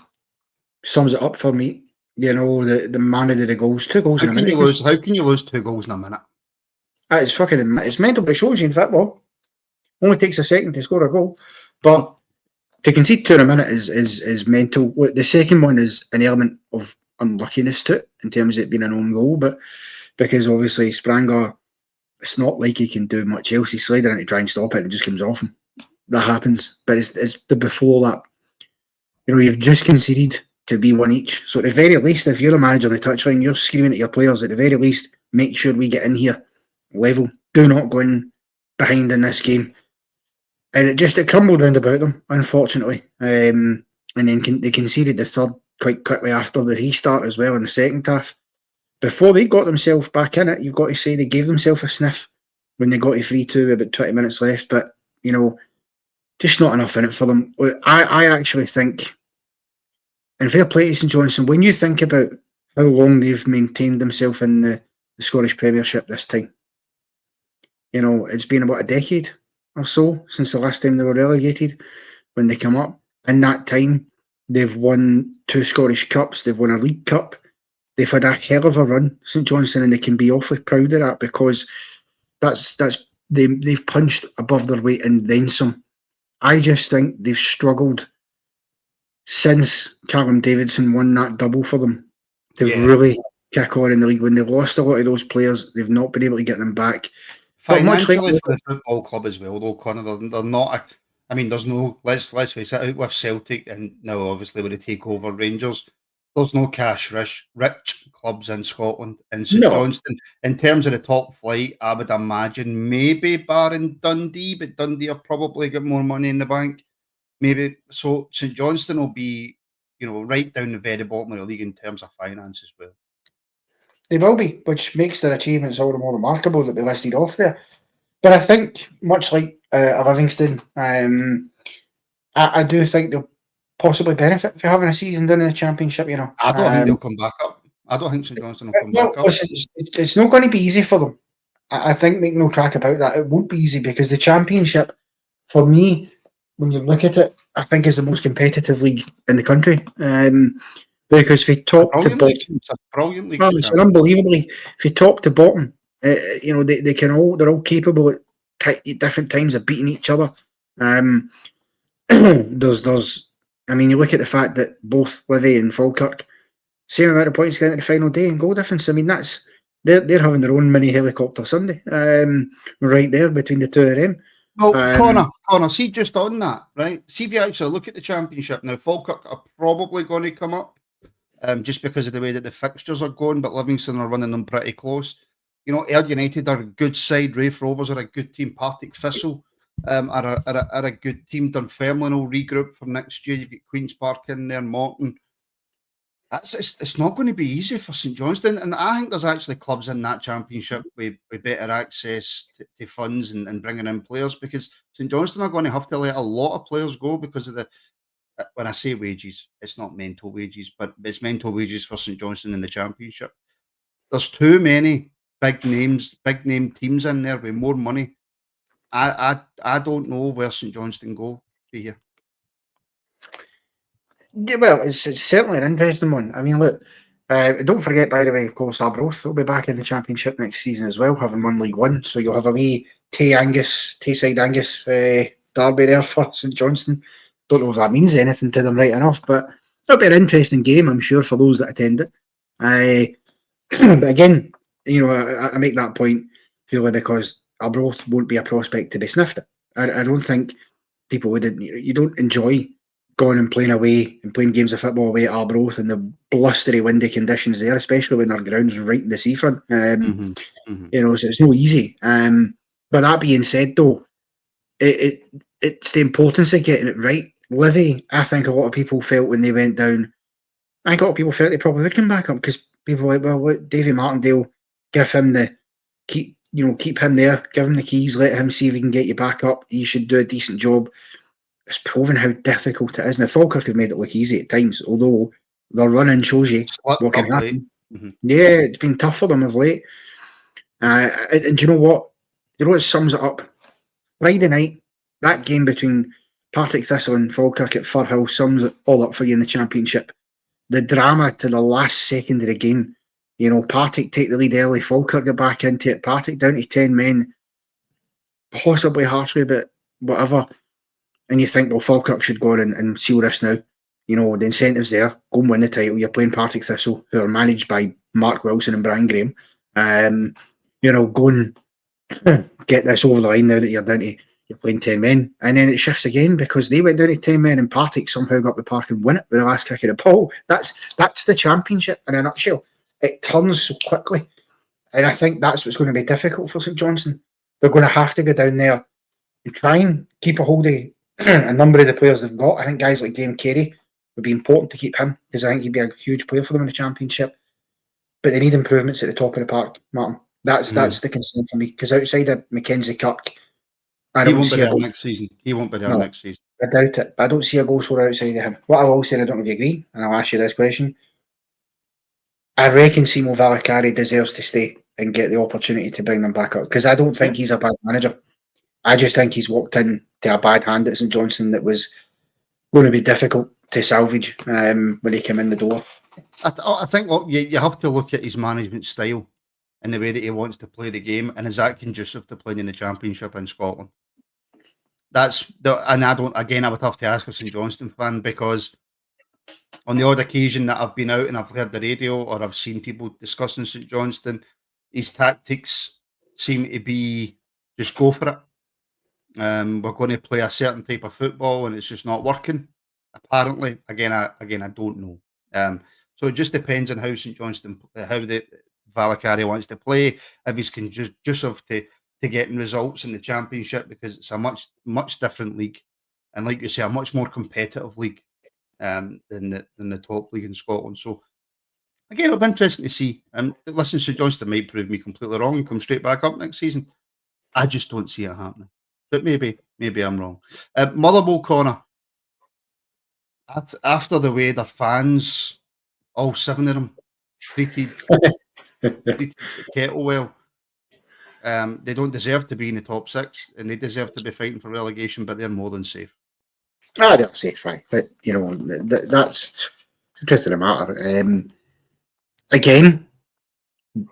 sums it up for me. You know, the man of the goals, 2 goals in a minute. How can you lose 2 goals in a minute? It's mental, but it shows you in football. Only takes a second to score a goal. But to concede 2 in a minute is mental. The second one is an element of unluckiness to it in terms of it being an own goal, but because obviously Spranger, it's not like he can do much else. He's sliding in to try and stop it and it just comes off him. That happens. But it's the before that. You know, you've just conceded to be 1 each. So at the very least, if you're a manager on the touchline, you're screaming at your players, at the very least, make sure we get in here level. Do not go in behind in this game. And it crumbled round about them, unfortunately. And then they conceded the third quite quickly after the restart as well in the second half. before they got themselves back in it, you've got to say they gave themselves a sniff when they got to 3-2 with about 20 minutes left. But, just not enough in it for them. I actually think, and fair play to St Johnstone, when you think about how long they've maintained themselves in the Scottish Premiership this time, it's been about a decade or so since the last time they were relegated when they come up. In that time, they've won 2 Scottish Cups, they've won a League Cup, they've had a hell of a run, St Johnstone, and they can be awfully proud of that because they've punched above their weight and then some. I just think they've struggled since Callum Davidson won that double for them to really kick on in the league. When they lost a lot of those players, they've not been able to get them back. Financially, for the football club as well, though, Connor, they're not. There's no. Let's face it. Out with Celtic, and now obviously with the takeover Rangers, there's no rich clubs in Scotland. And St Johnstone, in terms of the top flight, I would imagine maybe barring Dundee, but Dundee will probably get more money in the bank. Maybe so. St Johnstone will be, right down the very bottom of the league in terms of finance as well. They will be, which makes their achievements all the more remarkable that they listed off there. But I think, much like Livingston, I do think they'll possibly benefit for having a season done in the Championship. I don't think they'll come back up. I don't think St Johnstone will come back up. Listen, it's not going to be easy for them. I think, make no track about that. It won't be easy because the Championship, for me, when you look at it, I think is the most competitive league in the country. Because if you top to bottom, it's an unbelievably. If you top to bottom, they can they're all capable at different times of beating each other. You look at the fact that both Livy and Falkirk, same amount of points getting to the final day and goal difference. That's they're having their own mini helicopter Sunday, right there between the two of them. Well, Connor, see just on that, right? See if you actually look at the Championship now, Falkirk are probably going to come up. Just because of the way that the fixtures are going, but Livingston are running them pretty close. Ayr United are a good side. Raith Rovers are a good team. Partick Thistle are a good team. Dunfermline will regroup for next year. You've got Queen's Park in there, Morton. It's not going to be easy for St Johnstone, and I think there's actually clubs in that Championship with better access to funds and bringing in players, because St Johnstone are going to have to let a lot of players go because of the. When I say wages, it's not mental wages, but it's mental wages for St Johnstone in the Championship. There's too many big name teams in there with more money. I don't know where St Johnstone go for here. Yeah, well, it's certainly an interesting one. Look, don't forget, by the way, of course, Arbroath will be back in the Championship next season as well, having won League One. So you'll have a wee Tayside Angus derby there for St Johnstone. Don't know if that means anything to them, right enough, but it'll be an interesting game, I'm sure, for those that attend it. But again, I make that point purely because Arbroath won't be a prospect to be sniffed at. I don't think people would. You don't enjoy going and playing away and playing games of football away at Arbroath in the blustery, windy conditions there, especially when their ground's right in the seafront. So it's no easy. But that being said, though, it's the importance of getting it right. Livy, I think a lot of people felt when they went down. I think a lot of people felt they probably would come back up because people were like, well, look, Davy Martindale, give him keep him there, give him the keys, let him see if he can get you back up. He should do a decent job. It's proven how difficult it is. Now, Falkirk have made it look easy at times, although their running shows you what can happen. Yeah, it's been tough for them of late. And do you know what? You know what sums it up? Friday night, that game between Partick Thistle and Falkirk at Firhill sums it all up for you in the Championship. The drama to the last second of the game. Partick take the lead early, Falkirk get back into it, Partick down to 10 men, possibly harshly, but whatever. And you think, well, Falkirk should go on and seal this now. The incentive's there. Go and win the title. You're playing Partick Thistle, who are managed by Mark Wilson and Brian Graham. Go and get this over the line now that you're playing 10 men. And then it shifts again because they went down to 10 men and Partick somehow got up the park and win it with the last kick of the ball. That's the Championship in a nutshell. It turns so quickly. And I think that's what's going to be difficult for St Johnstone. They're going to have to go down there and try and keep a hold of a number of the players they've got. I think guys like Graham Carey would be important to keep him because I think he'd be a huge player for them in the Championship. but they need improvements at the top of the park, Martin. That's the concern for me, because outside of Mackenzie Kirk, I He don't won't be see a there goal. next season. He won't be there No, next season. I doubt it. But I don't see a goal scorer outside of him. What I will say, I don't know if you agree, and I'll ask you this question. I reckon Simo Valakari deserves to stay and get the opportunity to bring them back up, because I don't think he's a bad manager. I just think he's walked into a bad hand at St Johnston that was going to be difficult to salvage when he came in the door. I think you have to look at his management style and the way that he wants to play the game, and is that conducive to playing in the Championship in Scotland? And I would have to ask a St Johnston fan, because on the odd occasion that I've been out and I've heard the radio or I've seen people discussing St Johnston, his tactics seem to be just go for it. We're going to play a certain type of football and it's just not working. Apparently, again, I don't know. So it just depends on how St Johnston, how the Valakari wants to play. If he's conducive to getting results in the Championship, because it's a much different league, and like you say, a much more competitive league than the top league in Scotland. So again, it'll be interesting to see. Listen, St Johnston might prove me completely wrong and come straight back up next season. I just don't see it happening. But maybe I'm wrong. Motherwell Connor, after the way their fans, all 7 of them, treated Kettlewell, they don't deserve to be in the top 6, and they deserve to be fighting for relegation, but they're more than safe. They're safe, right? But that's the truth of the matter. Again,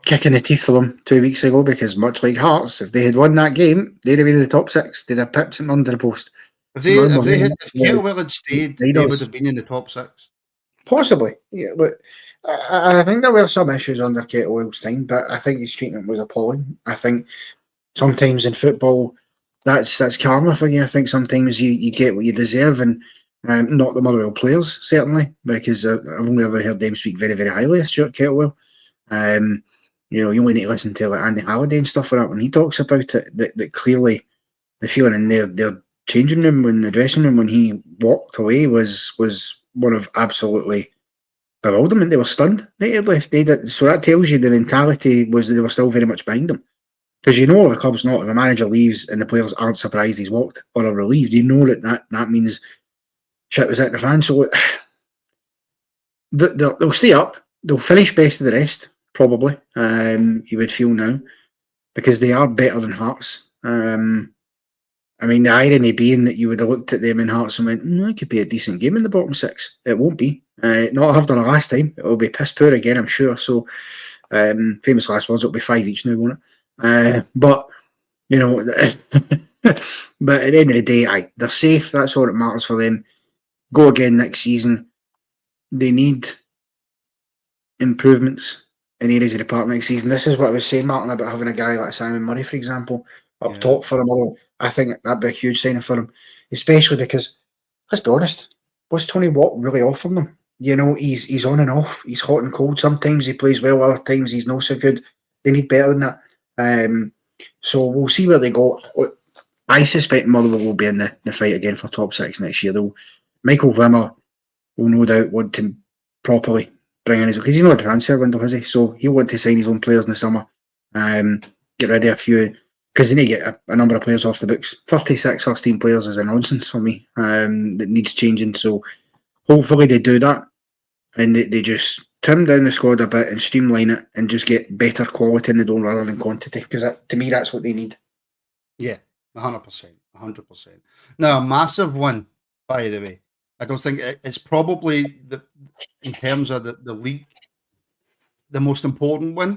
kicking the teeth for them 2 weeks ago, because much like Hearts, if they had won that game, they'd have been in the top 6. They'd have pipped them under the post. If Kettlewell had stayed, they would have been in the top 6. Possibly, yeah. But I think there were some issues under Kettlewell's time, but I think his treatment was appalling. I think sometimes in football, that's karma for you. I think sometimes you get what you deserve, and not the Motherwell players, certainly, because I've only ever heard them speak very, very highly of Stuart Kettlewell. You only need to listen to like Andy Halliday and stuff like that when he talks about it. That clearly the feeling in their changing room, when the dressing room, when he walked away, was one of absolutely bewilderment. They were stunned. They had left. So that tells you the mentality was that they were still very much behind him. Because the club's not, if a manager leaves and the players aren't surprised he's walked or are relieved, that means shit was at the fan. So they'll stay up. They'll finish best of the rest, probably, you would feel now, because they are better than Hearts. The irony being that you would have looked at them in Hearts and went, it could be a decent game in the bottom 6. It won't be. Not after the last time. It'll be piss poor again, I'm sure. So, famous last words, it'll be 5 each now, won't it? But at the end of the day, they're safe. That's all that matters for them. Go again next season. They need improvements in areas of the park next season. This is what I was saying, Martin, about having a guy like Simon Murray, for example, up top for them all. I think that'd be a huge signing for him, especially because, let's be honest, what's Tony Watt really offering them? He's on and off. He's hot and cold. Sometimes he plays well, other times he's not so good. They need better than that. So we'll see where they go. I suspect Motherwell will be in the fight again for top 6 next year, though. Michael Wimmer will no doubt want to properly bring in his, because he's not a transfer window, has he? So he'll want to sign his own players in the summer. Get rid of a few, because they need to get a number of players off the books. 36 first team players is a nonsense for me. That needs changing. So hopefully they do that, and they just trim down the squad a bit and streamline it and just get better quality in the door rather than quantity, because to me that's what they need. Yeah, 100%. Now, a massive one, by the way. I don't think it's probably in terms of the league, the most important one.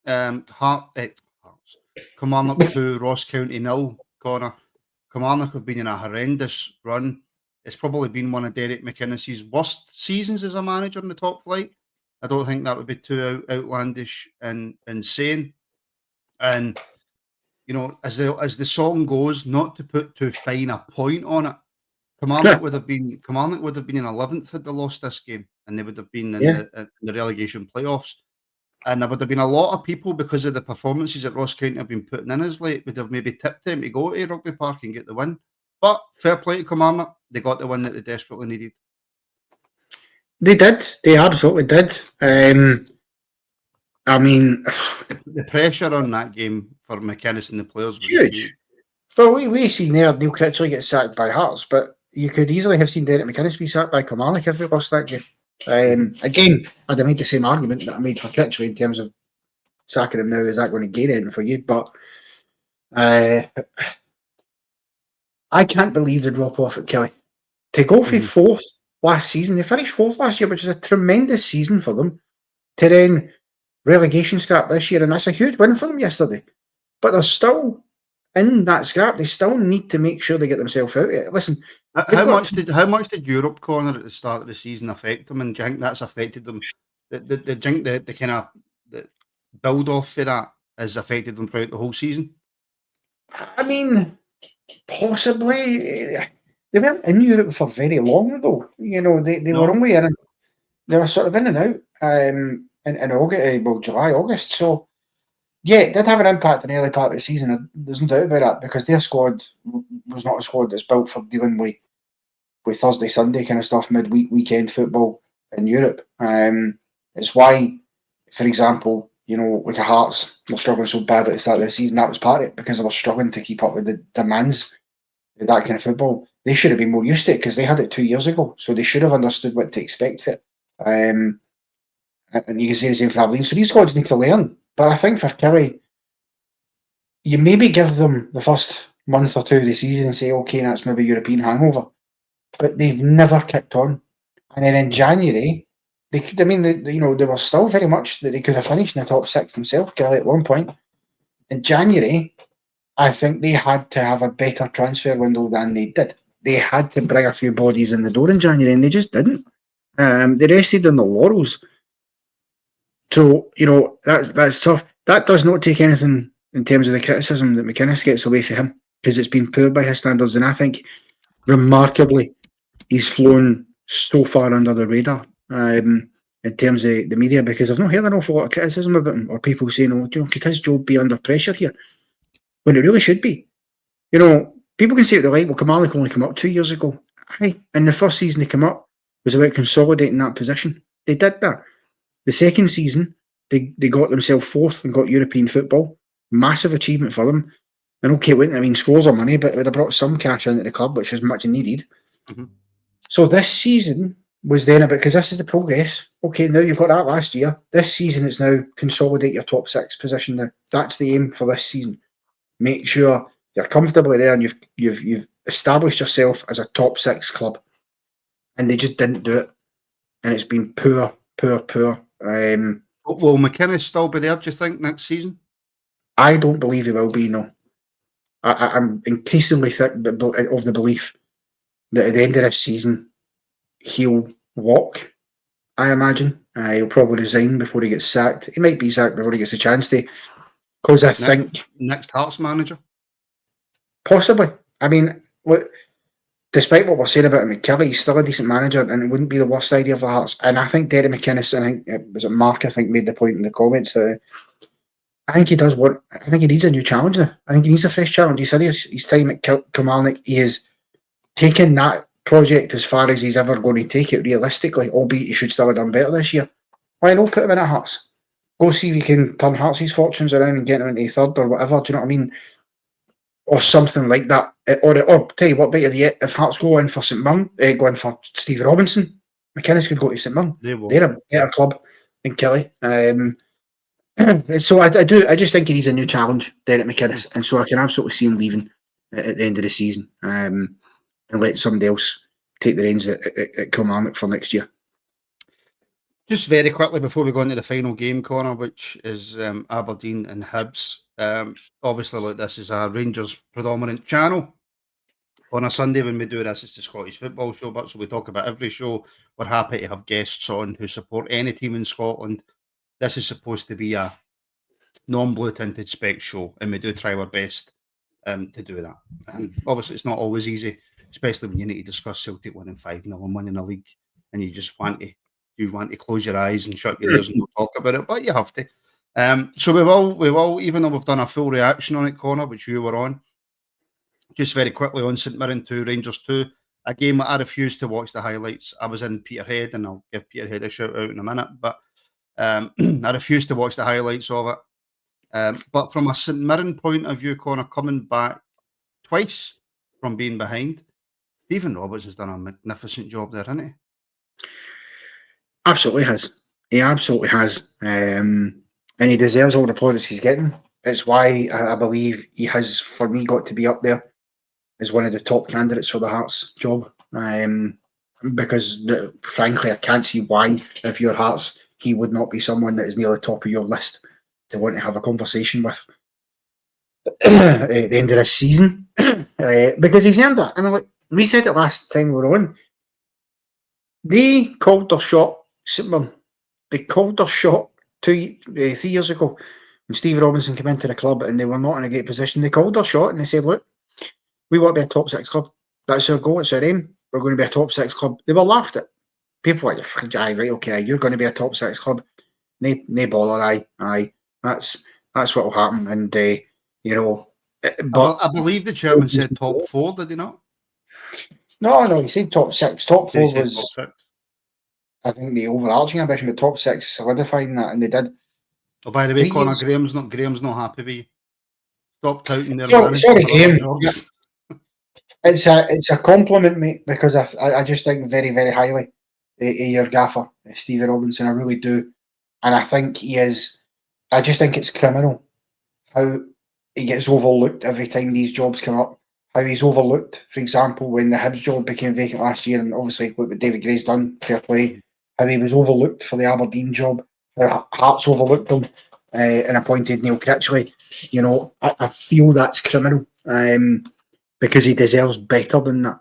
Hearts. Kilmarnock 2, Ross County 0. Connor. Kilmarnock have been in a horrendous run. It's probably been one of Derek McInnes's worst seasons as a manager in the top flight. I don't think that would be too outlandish and insane. And as the song goes, not to put too fine a point on it, Kilmarnock would have been in 11th had they lost this game, and they would have been in the relegation playoffs. And there would have been a lot of people, because of the performances that Ross County have been putting in as late, would have maybe tipped them to go to Rugby Park and get the win. But fair play to Kilmarnock, they got the win that they desperately needed. They did. They absolutely did. I mean, The pressure on that game for McInnes and the players was huge. huge. Well, we seen there Neil Critchley get sacked by Hearts, but you could easily have seen Derek McInnes be sacked by Kilmarnock if they lost that game. Again, I'd have made the same argument that I made for Critchley in terms of sacking him now. Is that going to gain anything for you? But I can't believe the drop off at Kelly. To go for fourth last season, they finished fourth last year, which is a tremendous season for them. To then relegation scrap this year, and that's a huge win for them yesterday. But they're still in that scrap. They still need to make sure they get themselves out of it. Listen, how much did Europe corner at the start of the season affect them, and do you think that's affected them? The kind of the build off for that has affected them throughout the whole season. I mean, possibly. They weren't in Europe for very long, though. You know, they were only in. They were sort of in and out in August, July, August. So, yeah, it did have an impact in the early part of the season. There's no doubt about that, because their squad was not a squad that's built for dealing with Thursday, Sunday kind of stuff, midweek, weekend football in Europe. It's why, for example, you know, like a Hearts were struggling so bad at the start of the season. That was part of it, because they were struggling to keep up with the demands of that kind of football. They should have been more used to it, because they had it 2 years ago, so they should have understood what to expect it. And you can say the same for Aberdeen. So these squads need to learn. But I think for Kelly, you maybe give them the first month or two of the season and say, okay, that's maybe European hangover. But they've never kicked on. And then in January, they were still very much that they could have finished in the top six themselves, Kelly, at one point. In January, I think they had to have a better transfer window than they did. They had to bring a few bodies in the door in January, and they just didn't. They rested on the laurels. So, you know, that's tough. That does not take anything in terms of the criticism that McInnes gets away from him, because it's been poor by his standards. And I think, remarkably, he's flown so far under the radar in terms of the media, because I've not heard an awful lot of criticism about him, or people saying, oh, you know, could his job be under pressure here? When it really should be. You know, people can say what they like. Well, Kilmarnock only came up 2 years ago. Aye, and the first season they came up was about consolidating that position. They did that. The second season, they got themselves fourth and got European football. Massive achievement for them. And okay, scores are money, but it would have brought some cash into the club, which is much needed. So this season was then about, because this is the progress. Okay, now you've got that last year. This season is now consolidate your top six position now. That's the aim for this season. Make sure you're comfortably there and you've established yourself as a top six club. And they just didn't do it. And it's been poor. Will McInnes still be there, do you think, next season? I don't believe he will be, no. I'm increasingly thick of the belief that at the end of this season, he'll walk, I imagine. He'll probably resign before he gets sacked. He might be sacked before he gets a chance to. Because I think... Next Hearts manager? Possibly. I mean, look, despite what we're saying about him, Kelly, he's still a decent manager, and it wouldn't be the worst idea for Hearts. And I think Derek McInnes, I think it was Mark, made the point in the comments that I think he does want. I think he needs a new challenge now. I think he needs a fresh challenge. He said his time at Kilmarnock, he has taken that project as far as he's ever going to take it realistically, albeit he should still have done better this year. Why not put him in at Hearts? Go see if he can turn Hearts' fortunes around and get him into third or whatever. Do you know what I mean? Or something like that. Or tell you what, better yet, if Hearts go in for St Mirren, go in for Steve Robinson, McInnes could go to St Mirren. They're a better club than Kelly. So I just think he needs a new challenge, Derek McInnes, and so I can absolutely see him leaving at the end of the season and let somebody else take the reins at Kilmarnock for next year. Just very quickly before we go into the final game, Connor, which is Aberdeen and Hibs. Obviously, like, this is a Rangers predominant channel. On a Sunday when we do this, it's the Scottish Football Show, but so we talk about every show. We're happy to have guests on who support any team in Scotland. This is supposed to be a non-blue tinted spec show, and we do try our best to do that. And obviously, it's not always easy, especially when you need to discuss Celtic winning 5-0 and winning a league, and you just want to close your eyes and shut your ears and not talk about it, but you have to. So we will, even though we've done a full reaction on it, Connor, which you were on, just very quickly on St Mirren 2, Rangers 2, a game that I refused to watch the highlights. I was in Peterhead, and I'll give Peterhead a shout out in a minute, but I refuse to watch the highlights of it. But from a St Mirren point of view, Connor, coming back twice from being behind, Stephen Roberts has done a magnificent job there, hasn't he? Absolutely has. He absolutely has. And he deserves all the plaudits he's getting. It's why I believe he has, for me, got to be up there as one of the top candidates for the Hearts job. Because, frankly, I can't see why, if you're Hearts, he would not be someone that is near the top of your list to want to have a conversation with at the end of this season. Because he's earned that. And we said it last time we were on. They called their shot, St Mirren. They called their shot 3 years ago when Steve Robinson came into the club and they were not in a great position. They called their shot and they said, look, we want to be a top 6 club. That's our goal, it's our aim. We're going to be a top 6 club. They were laughed at. People were like, aye, right, okay, you're going to be a top 6 club. Nay bother, aye. That's what will happen. And, but I believe the chairman said top 4, did he not? No, he said top 6. Top 4 was, top 6? I think, the overarching ambition, but top 6 solidifying that, and they did. Oh, by the way, Connor, Graham's not happy with you. Stop touting there. Sorry, Graham. It's a compliment, mate, because I just think very, very highly of your gaffer, Stevie Robinson. I really do. And I think he is. I just think it's criminal how he gets overlooked every time these jobs come up. How he's overlooked, for example, when the Hibs job became vacant last year, and obviously what David Gray's done, fair play. How he was overlooked for the Aberdeen job. How Hearts overlooked him and appointed Neil Critchley. I feel that's criminal. Because he deserves better than that.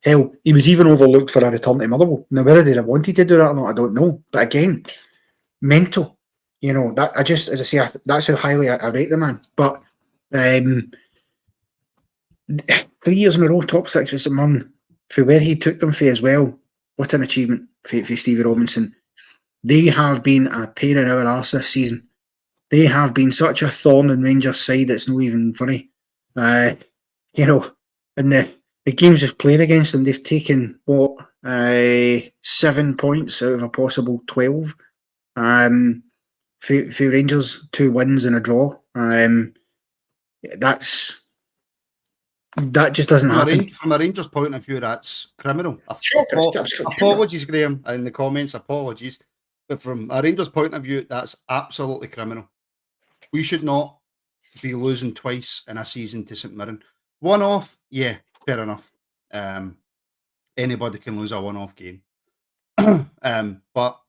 Hell, he was even overlooked for a return to Motherwell. Now, whether they'd have wanted to do that or not, I don't know. But again, mental. That as I say, that's how highly I rate the man. But 3 years in a row, top 6 for St Mirren, for where he took them for as well. What an achievement for Stevie Robinson. They have been a pain in our arse this season. They have been such a thorn in Rangers' side, it's not even funny. And the games they've played against them, they've taken 7 points out of a possible 12. For Rangers, 2 wins and a draw. That just doesn't happen. From a Rangers point of view, that's criminal. Apologies, Graham, in the comments. Apologies, but from a Rangers point of view, that's absolutely criminal. We should not be losing twice in a season to St Mirren. One-off, yeah, fair enough. Anybody can lose a one-off game. But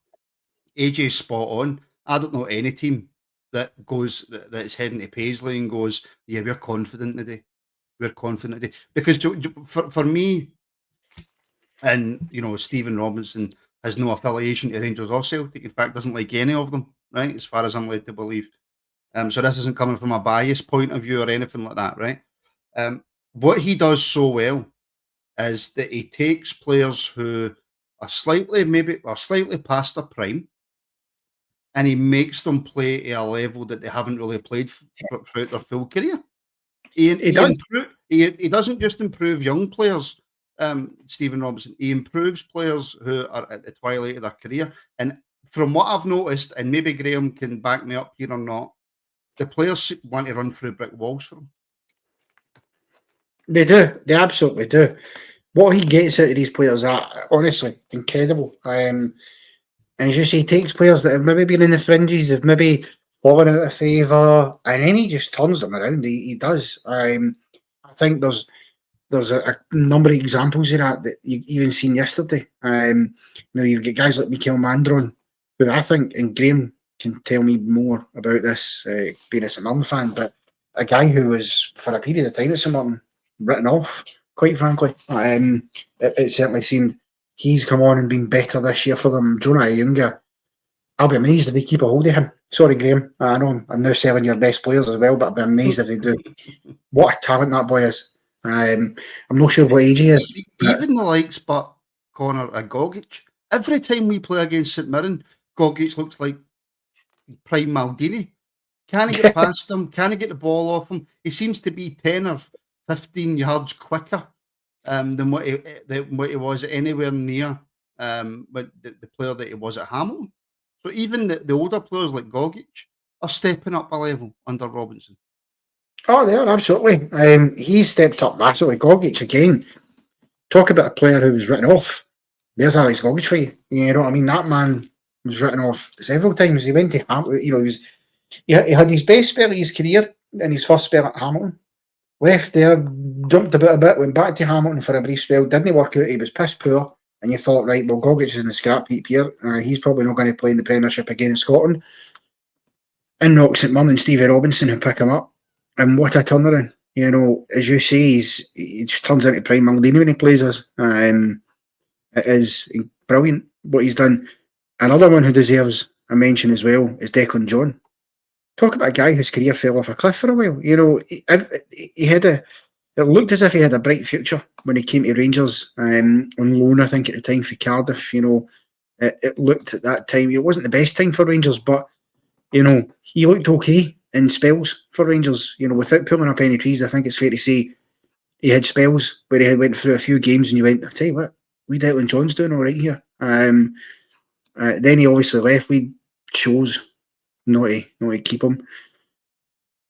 AJ's spot on. I don't know any team that's heading to Paisley and goes, yeah, we're confident today. We're confident today. Because for me, and Stephen Robinson has no affiliation to Rangers or Celtic. In fact, doesn't like any of them, right? As far as I'm led to believe. So this isn't coming from a biased point of view or anything like that, right? What he does so well is that he takes players who are slightly past their prime, and he makes them play at a level that they haven't really played throughout their full career. He doesn't just improve young players, Stephen Robinson. He improves players who are at the twilight of their career. And from what I've noticed, and maybe Graham can back me up here or not, the players want to run through brick walls for him. They do. They absolutely do. What he gets out of these players are honestly incredible. And as you say, he takes players that have maybe been in the fringes, have maybe fallen out of favour, and then he just turns them around. He does. I think there's a number of examples of that you even seen yesterday. You've got guys like Mikel Mandron, who I think, and Graham can tell me more about this, being a St Mirren fan, but a guy who was, for a period of time at St Mirren, written off, quite frankly. It certainly seemed he's come on and been better this year for them. Jonah Ayunga, I'll be amazed if they keep a hold of him. Sorry, Graham. I know I'm now selling your best players as well, but I'll be amazed if they do. What a talent that boy is. I'm not sure what age he is. Even the likes, but Connor Gogic. Every time we play against St Mirren, Gogic looks like prime Maldini. Can he get past him? Can he get the ball off him? He seems to be 10 or 15 yards quicker than what he was anywhere near but the player that he was at Hamilton. So even the older players like Gogic are stepping up a level under Robinson. Oh, they are, absolutely. He's stepped up massively. Gogic, again, talk about a player who was written off. There's Alex Gogic for you. You know what I mean? That man was written off several times. He went to Hamilton. You know, he had his best spell of his career in his first spell at Hamilton. Left there, jumped about a bit, went back to Hamilton for a brief spell. Didn't work out. He was piss poor. And you thought, right, well, Gogic is in the scrap heap here. He's probably not going to play in the Premiership again in Scotland. In knocks St Mirren and Stevie Robinson who pick him up. And what a turnaround. You know, as you say, he just turns into prime Maldini when he plays us. It is brilliant what he's done. Another one who deserves a mention as well is Declan John. Talk about a guy whose career fell off a cliff for a while. You know, he had it looked as if he had a bright future when he came to Rangers on loan, I think, at the time for Cardiff. You know, it looked at that time, it wasn't the best time for Rangers, but, you know, he looked okay in spells for Rangers. You know, without pulling up any trees, I think it's fair to say he had spells where he went through a few games and you went, I tell you what, we Declan John's doing all right here. Then he obviously left. We chose not to keep him.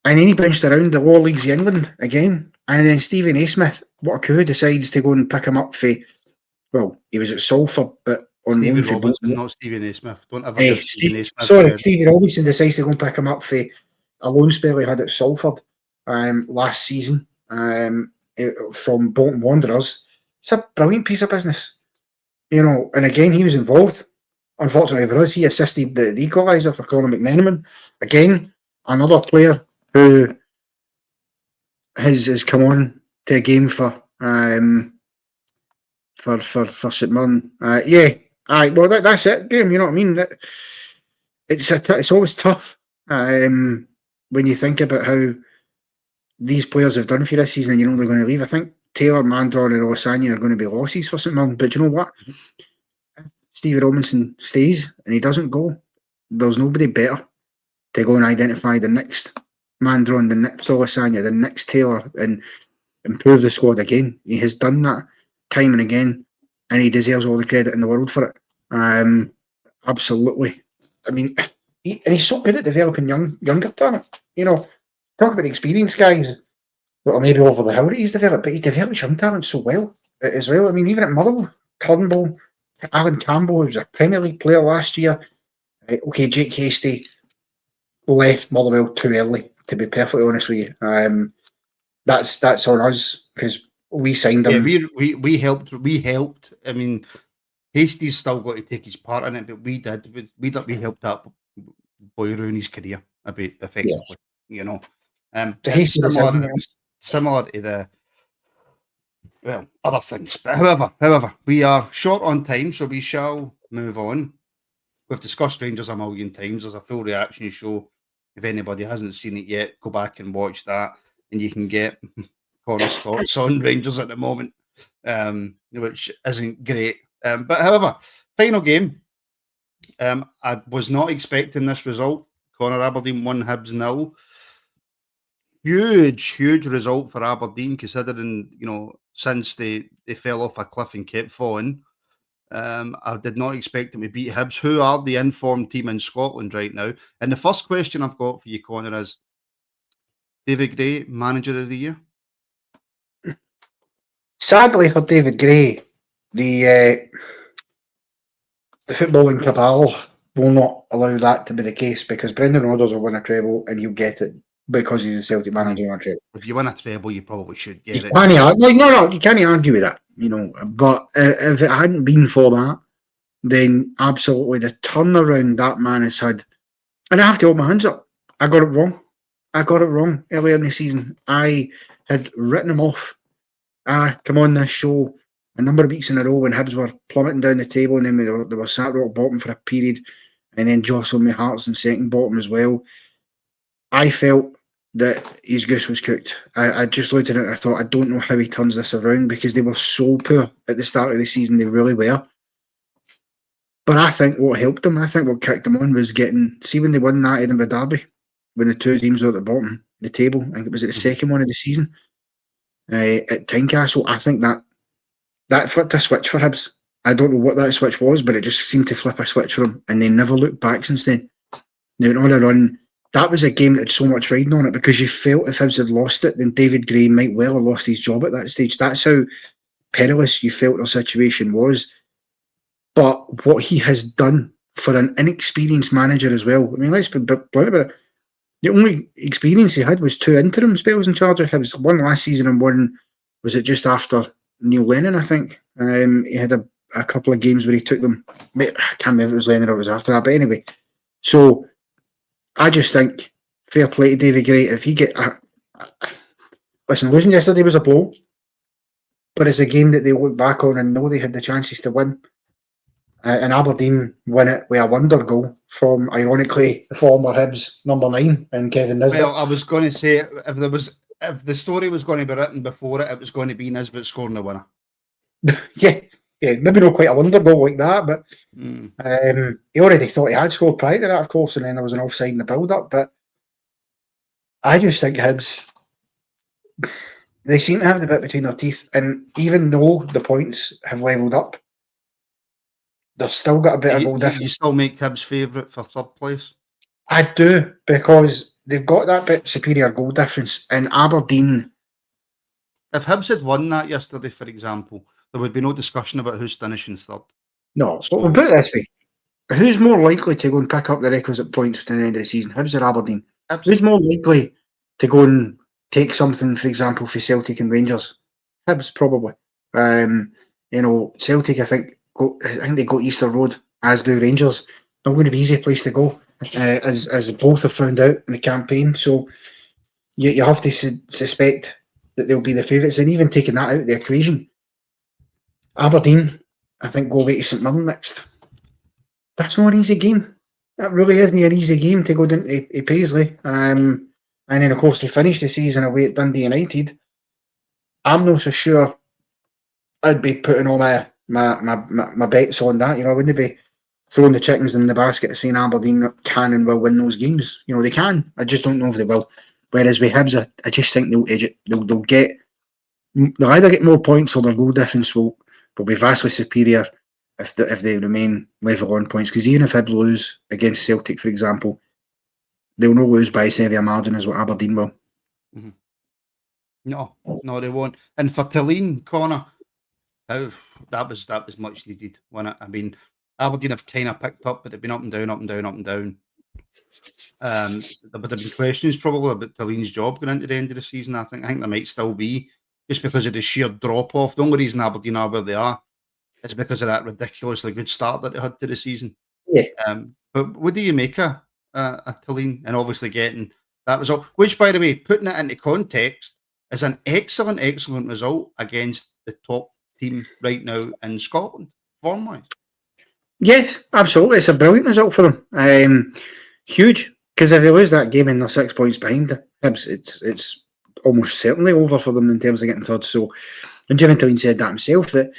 And then he bounced around the lower leagues of England again. And then Stephen A. Smith, what a coup, decides to go and pick him up for, well, he was at Salford, but on Stevie loan for Robinson, not Stephen A. Smith. Don't ever give Stephen A. Smith. Stevie Robinson decides to go and pick him up for a loan spell he had at Salford last season from Bolton Wanderers. It's a brilliant piece of business. You know, and again, he was involved. Unfortunately for us, he assisted the equaliser for Colin McMenamin. Again, another player who has come on to a game for St Mirren. Well, that's it, Graham. You know what I mean? It's always tough when you think about how these players have done for you this season and you know they're going to leave. I think Taylor, Mandron and Osanya are going to be losses for St Mirren. But you know what? Stevie Robinson stays and he doesn't go. There's nobody better to go and identify the next Mandron, the next Osanya, the next Taylor, and improve the squad again. He has done that time and again, and he deserves all the credit in the world for it. Absolutely. I mean, he's so good at developing younger talent. You know, talk about experienced guys that are maybe over the hill that he's developed, but he develops young talent so well as well. I mean, even at Motherwell, Turnbull, Alan Campbell, who was a Premier League player last year. Okay, Jake Hastie left Motherwell too early, to be perfectly honest with you. That's on us because we signed him. Yeah, we helped. I mean, Hastie's still got to take his part in it, but we did. We helped that boy ruin his career a bit effectively. Yeah. You know, similar to the other things. But however, we are short on time, so we shall move on. We've discussed Rangers a million times. There's a full reaction show. If anybody hasn't seen it yet, go back and watch that, and you can get Connor's thoughts on Rangers at the moment, which isn't great. But however, final game. I was not expecting this result. Connor, Aberdeen 1, Hibs 0. Huge result for Aberdeen, considering, you know, since they fell off a cliff and kept falling. I did not expect them to beat Hibs, who are the informed team in Scotland right now. And the first question I've got for you, Connor, is David Gray, Manager of the Year? Sadly for David Gray, the footballing cabal will not allow that to be the case because Brendan Rodgers will win a treble and he'll get it because he's a Celtic manager on a treble. If you win a treble, you probably should get it. You can't argue with that, you know. But if it hadn't been for that, then absolutely the turnaround that man has had. And I have to hold my hands up. I got it wrong earlier in the season. I had written him off. Come on this show a number of weeks in a row when Hibs were plummeting down the table and then they were sat rock bottom for a period and then jostled my Hearts in second bottom as well. I felt that his goose was cooked. I just looked at it and I thought, I don't know how he turns this around because they were so poor at the start of the season. They really were. But I think what helped them, I think what kicked them on was see when they won that Edinburgh Derby, when the two teams were at the bottom of the table, I think it was at the second one of the season, at Tynecastle, I think that flipped a switch for Hibs. I don't know what that switch was, but it just seemed to flip a switch for them, and they never looked back since then. They went on a run. That was a game that had so much riding on it because you felt if Hibs had lost it, then David Gray might well have lost his job at that stage. That's how perilous you felt their situation was. But what he has done for an inexperienced manager as well, I mean, let's be blunt about it. The only experience he had was 2 interim spells in charge of Hibs. One last season and one, was it just after Neil Lennon, I think. He had a couple of games where he took them. I can't remember if it was Lennon or it was after that, but anyway. So I just think, fair play to David Gray. If he get... listen, losing yesterday was a blow, but it's a game that they look back on and know they had the chances to win. And Aberdeen win it with a wonder goal from, ironically, the former Hibs number 9 and Kevin Nisbet. Well, I was going to say, if the story was going to be written before it, it was going to be Nisbet scoring the winner. yeah, maybe not quite a wonder goal like that, but he already thought he had scored prior to that, of course, and then there was an offside in the build-up. But I just think Hibs, they seem to have the bit between their teeth, and even though the points have levelled up, they've still got a bit of goal difference. You still make Hibs favourite for third place? I do, because they've got that bit superior goal difference, and Aberdeen... If Hibs had won that yesterday, for example, there would be no discussion about who's finishing third. No, but we'll put it this way. Who's more likely to go and pick up the requisite points to the end of the season, Hibs or Aberdeen? Absolutely. Who's more likely to go and take something, for example, for Celtic and Rangers? Hibs, probably. Celtic, I think they go Easter Road, as do Rangers. Not going to be an easy place to go, as both have found out in the campaign. So you have to suspect that they'll be the favourites, and even taking that out of the equation, Aberdeen, I think, go away to St Mirren next. That's not an easy game. That really isn't an easy game to go down to Paisley. And then, of course, they finish the season away at Dundee United. I'm not so sure I'd be putting all my bets on that. I wouldn't be throwing the chickens in the basket saying Aberdeen can and will win those games. They can. I just don't know if they will. Whereas with Hibs, I just think they'll edge it. They'll either get more points or their goal difference will be vastly superior if they remain level on points. Because even if Hibs lose against Celtic, for example, they'll not lose by as heavy a margin as what Aberdeen will. Mm-hmm. No, they won't. And for Tilleen, Connor, that was much needed, wasn't it? I mean, Aberdeen have kind of picked up, but they've been up and down, up and down, up and down. There would have been questions probably about Tilleen's job going into the end of the season. I think there might still be, just because of the sheer drop off. The only reason Aberdeen are where they are is because of that ridiculously good start that they had to the season. Yeah. But what do you make of Tilleen, and obviously getting that result? Which, by the way, putting it into context, is an excellent result against the top team right now in Scotland, form-wise. Yes, absolutely. It's a brilliant result for them. Huge, because if they lose that game and they're 6 points behind Hibs, it's almost certainly over for them in terms of getting third. So, and Jimmy Tilleen said that himself, that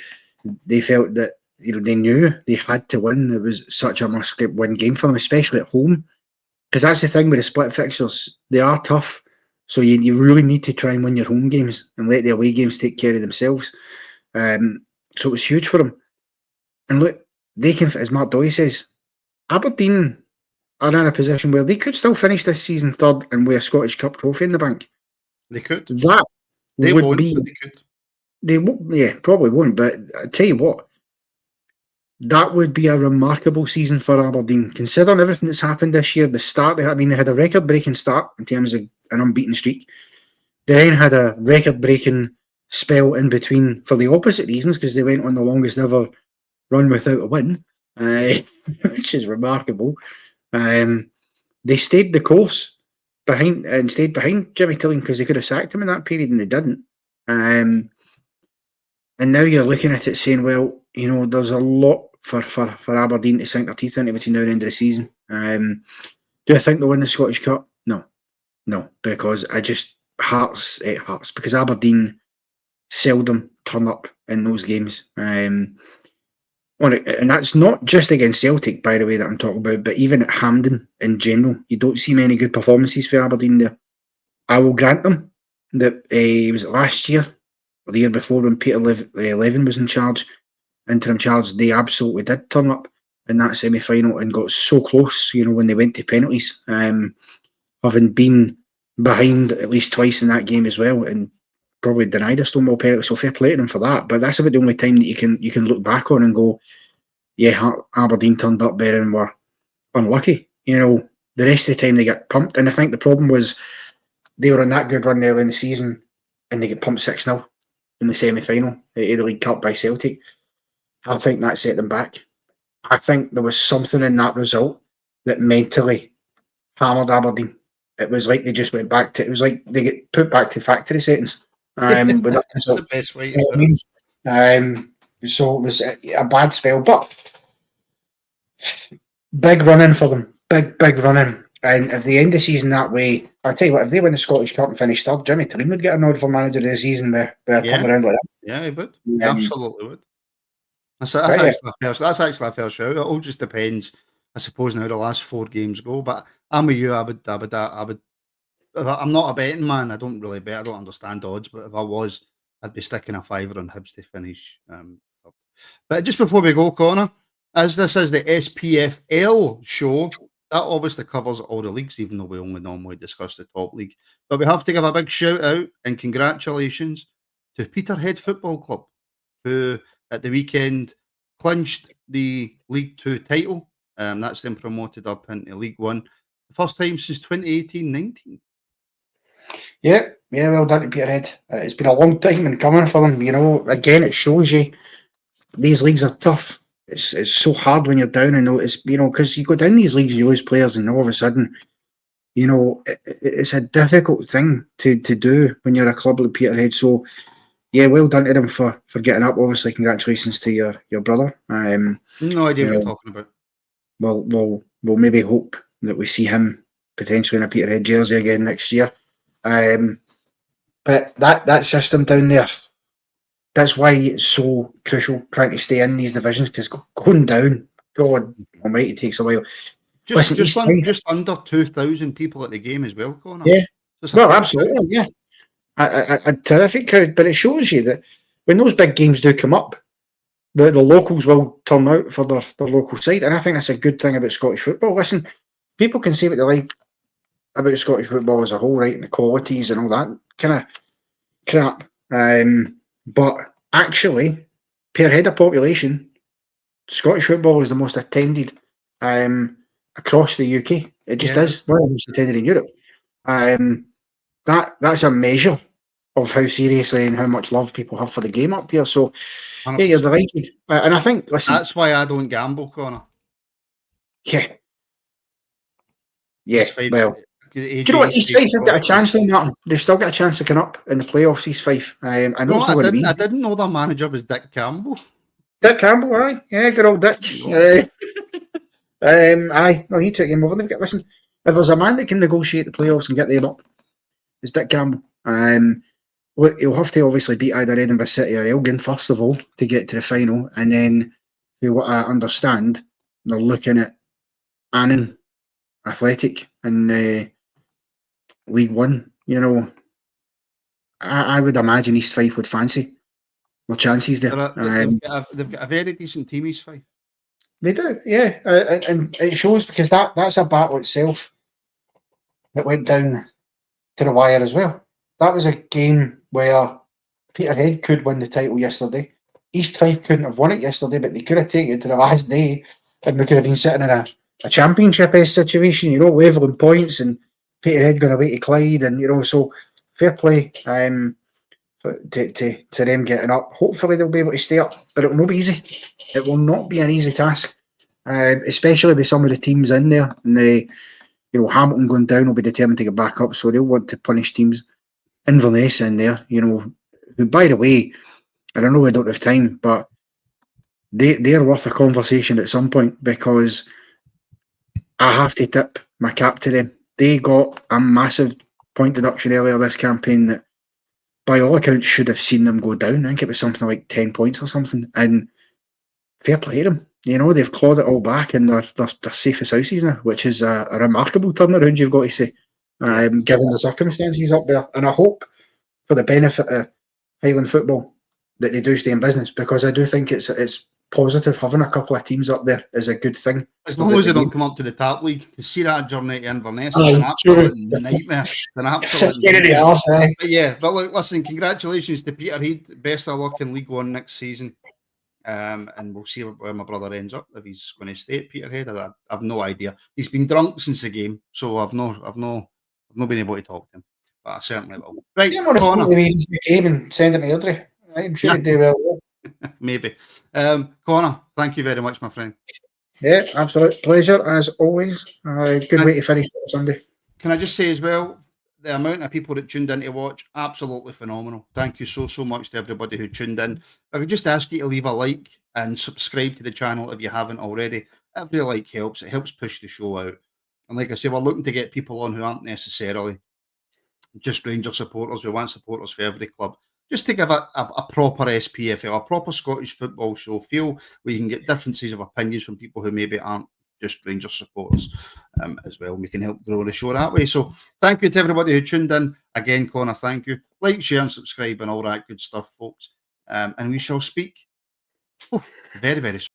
they felt that they knew they had to win. It was such a must-win game for them, especially at home, because that's the thing with the split fixtures. They are tough, so you really need to try and win your home games and let the away games take care of themselves. So it was huge for them. And look, they can, as Mark Doyle says, Aberdeen are in a position where they could still finish this season third and with a Scottish Cup trophy in the bank. They could. That they would won't, be. But they could. They won't. Yeah, probably won't. But I tell you what, that would be a remarkable season for Aberdeen, considering everything that's happened this year. The start, they had a record-breaking start in terms of an unbeaten streak. They then had a record-breaking spell in between for the opposite reasons, because they went on the longest ever run without a win, which is remarkable. They stayed the course stayed behind Jimmy Tilleen, because they could have sacked him in that period and they didn't. And now you're looking at it saying, well, there's a lot for Aberdeen to sink their teeth into between now and the end of the season. Do I think they'll win the Scottish Cup? No, because it hurts, because Aberdeen seldom turn up in those games. And that's not just against Celtic, by the way, that I'm talking about, but even at Hampden in general, you don't see many good performances for Aberdeen there. I will grant them that was it last year or the year before when Peter Levin was in charge, interim charge, they absolutely did turn up in that semi-final and got so close, when they went to penalties, having been behind at least twice in that game as well, and probably denied a Stonewall penalty. So fair play to them for that. But that's about the only time that you can look back on and go, yeah, Aberdeen turned up better and were unlucky. The rest of the time they get pumped, and I think the problem was they were on that good run early in the season, and they get pumped 6-0 in the semi-final of the League Cup by Celtic. I think that set them back. I think there was something in that result that mentally hammered Aberdeen. It was like they just went back to. It was like they get put back to factory settings. With that result. the best way to put it. So it was a bad spell, but big running for them. Big running. And if they end the season that way, I'll tell you what, if they win the Scottish Cup and finish third, Jimmy Treen would get a nod for manager of the season with a turnaround like that. Yeah, he would. He absolutely would. That's actually a fair shout. It all just depends, I suppose, on how the last 4 games go. But I'm with you. I would. I'm not a betting man. I don't really bet. I don't understand odds. But if I was, I'd be sticking a fiver on Hibs to finish. But just before we go, Connor, as this is the SPFL show, that obviously covers all the leagues, even though we only normally discuss the top league. But we have to give a big shout out and congratulations to Peterhead Football Club, who at the weekend clinched the League 2 title. That's them promoted up into League 1. The first time since 2018-19. Yeah, well done to Peterhead. It's been a long time in coming for them. Again, it shows you these leagues are tough. It's so hard when you're down and it's because you go down these leagues, you lose players, and all of a sudden, it's a difficult thing to do when you're a club like Peterhead. So, yeah, well done to them for getting up. Obviously, congratulations to your brother. No idea what you're talking about. We'll maybe hope that we see him potentially in a Peterhead jersey again next year. But that system down there, that's why it's so crucial trying to stay in these divisions, because going down, God Almighty, takes a while. Just under 2,000 people at the game as well, Connor. Yeah, well, absolutely, yeah. A terrific crowd, but it shows you that when those big games do come up, the locals will turn out for their local side, and I think that's a good thing about Scottish football. Listen, people can say what they like about Scottish football as a whole, right, and the qualities and all that kind of crap. But actually, per head of population, Scottish football is the most attended across the UK. It just is. One of the most attended in Europe. That's a measure of how seriously and how much love people have for the game up here. So, 100%. Yeah, you're delighted. And I think, listen... That's why I don't gamble, Connor. Yeah. Yeah, well... Do you know what? East Fife have got a chance though, Martin. They've still got a chance to come up in the playoffs, East Fife. I know it's not going to be easy. I didn't know their manager was Dick Campbell. Dick Campbell, aye. Yeah, good old Dick. Aye. No, he took him over. Listen, if there's a man that can negotiate the playoffs and get them up, it's Dick Campbell. Look, he'll have to obviously beat either Edinburgh City or Elgin first of all to get to the final, and then, to what I understand, they're looking at Annan Athletic in League 1. I would imagine East Fife would fancy their chances there. They've got a very decent team, East Fife. They do, yeah, and it shows because that's a battle itself that went down to the wire as well. That was a game where Peterhead could win the title yesterday. East Fife couldn't have won it yesterday, but they could have taken it to the last day, and we could have been sitting in a championship-esque situation, levelling points, and Peterhead going away to Clyde, and so fair play to them getting up. Hopefully they'll be able to stay up, but it will not be easy. It will not be an easy task, especially with some of the teams in there. And Hamilton going down will be determined to get back up, so they'll want to punish teams. Inverness in there, who, by the way, I don't know, we don't have time, but they're worth a conversation at some point, because I have to tip my cap to them. They got a massive point deduction earlier this campaign that, by all accounts, should have seen them go down. I think it was something like 10 points or something. And fair play to them. They've clawed it all back, and they're safe as houses now, which is a remarkable turnaround, you've got to say, given the circumstances up there. And I hope, for the benefit of Highland football, that they do stay in business, because I do think it's positive. Having a couple of teams up there is a good thing. As long as they don't come up to the top league, because see that journey to Inverness, Aye, it's an absolute true. nightmare. It's an It's absolute a scary nightmare. arse, aye. But yeah, but look, listen, congratulations to Peterhead. Best of luck in League One next season. And we'll see where my brother ends up, if he's going to stay at Peterhead. I've no idea. He's been drunk since the game, so I've not been able to talk to him. But I certainly will. Right, Yeah, I'm going to Connor. speak to the game and send him to Airdrie. I'm sure he'd do well. Maybe. Connor, thank you very much, my friend. Yeah, absolute pleasure as always. Good way to finish on Sunday. Can I just say as well, the amount of people that tuned in to watch, absolutely phenomenal. Thank you so much to everybody who tuned in. I would just ask you to leave a like and subscribe to the channel if you haven't already. Every like helps. It helps push the show out. And like I say, we're looking to get people on who aren't necessarily just Rangers supporters. We want supporters for every club. Just to give a proper SPFL, a proper Scottish football show feel where you can get differences of opinions from people who maybe aren't just Rangers supporters as well. We can help grow the show that way. So thank you to everybody who tuned in. Again, Connor, thank you. Like, share and subscribe and all that good stuff, folks. And we shall speak very, very soon.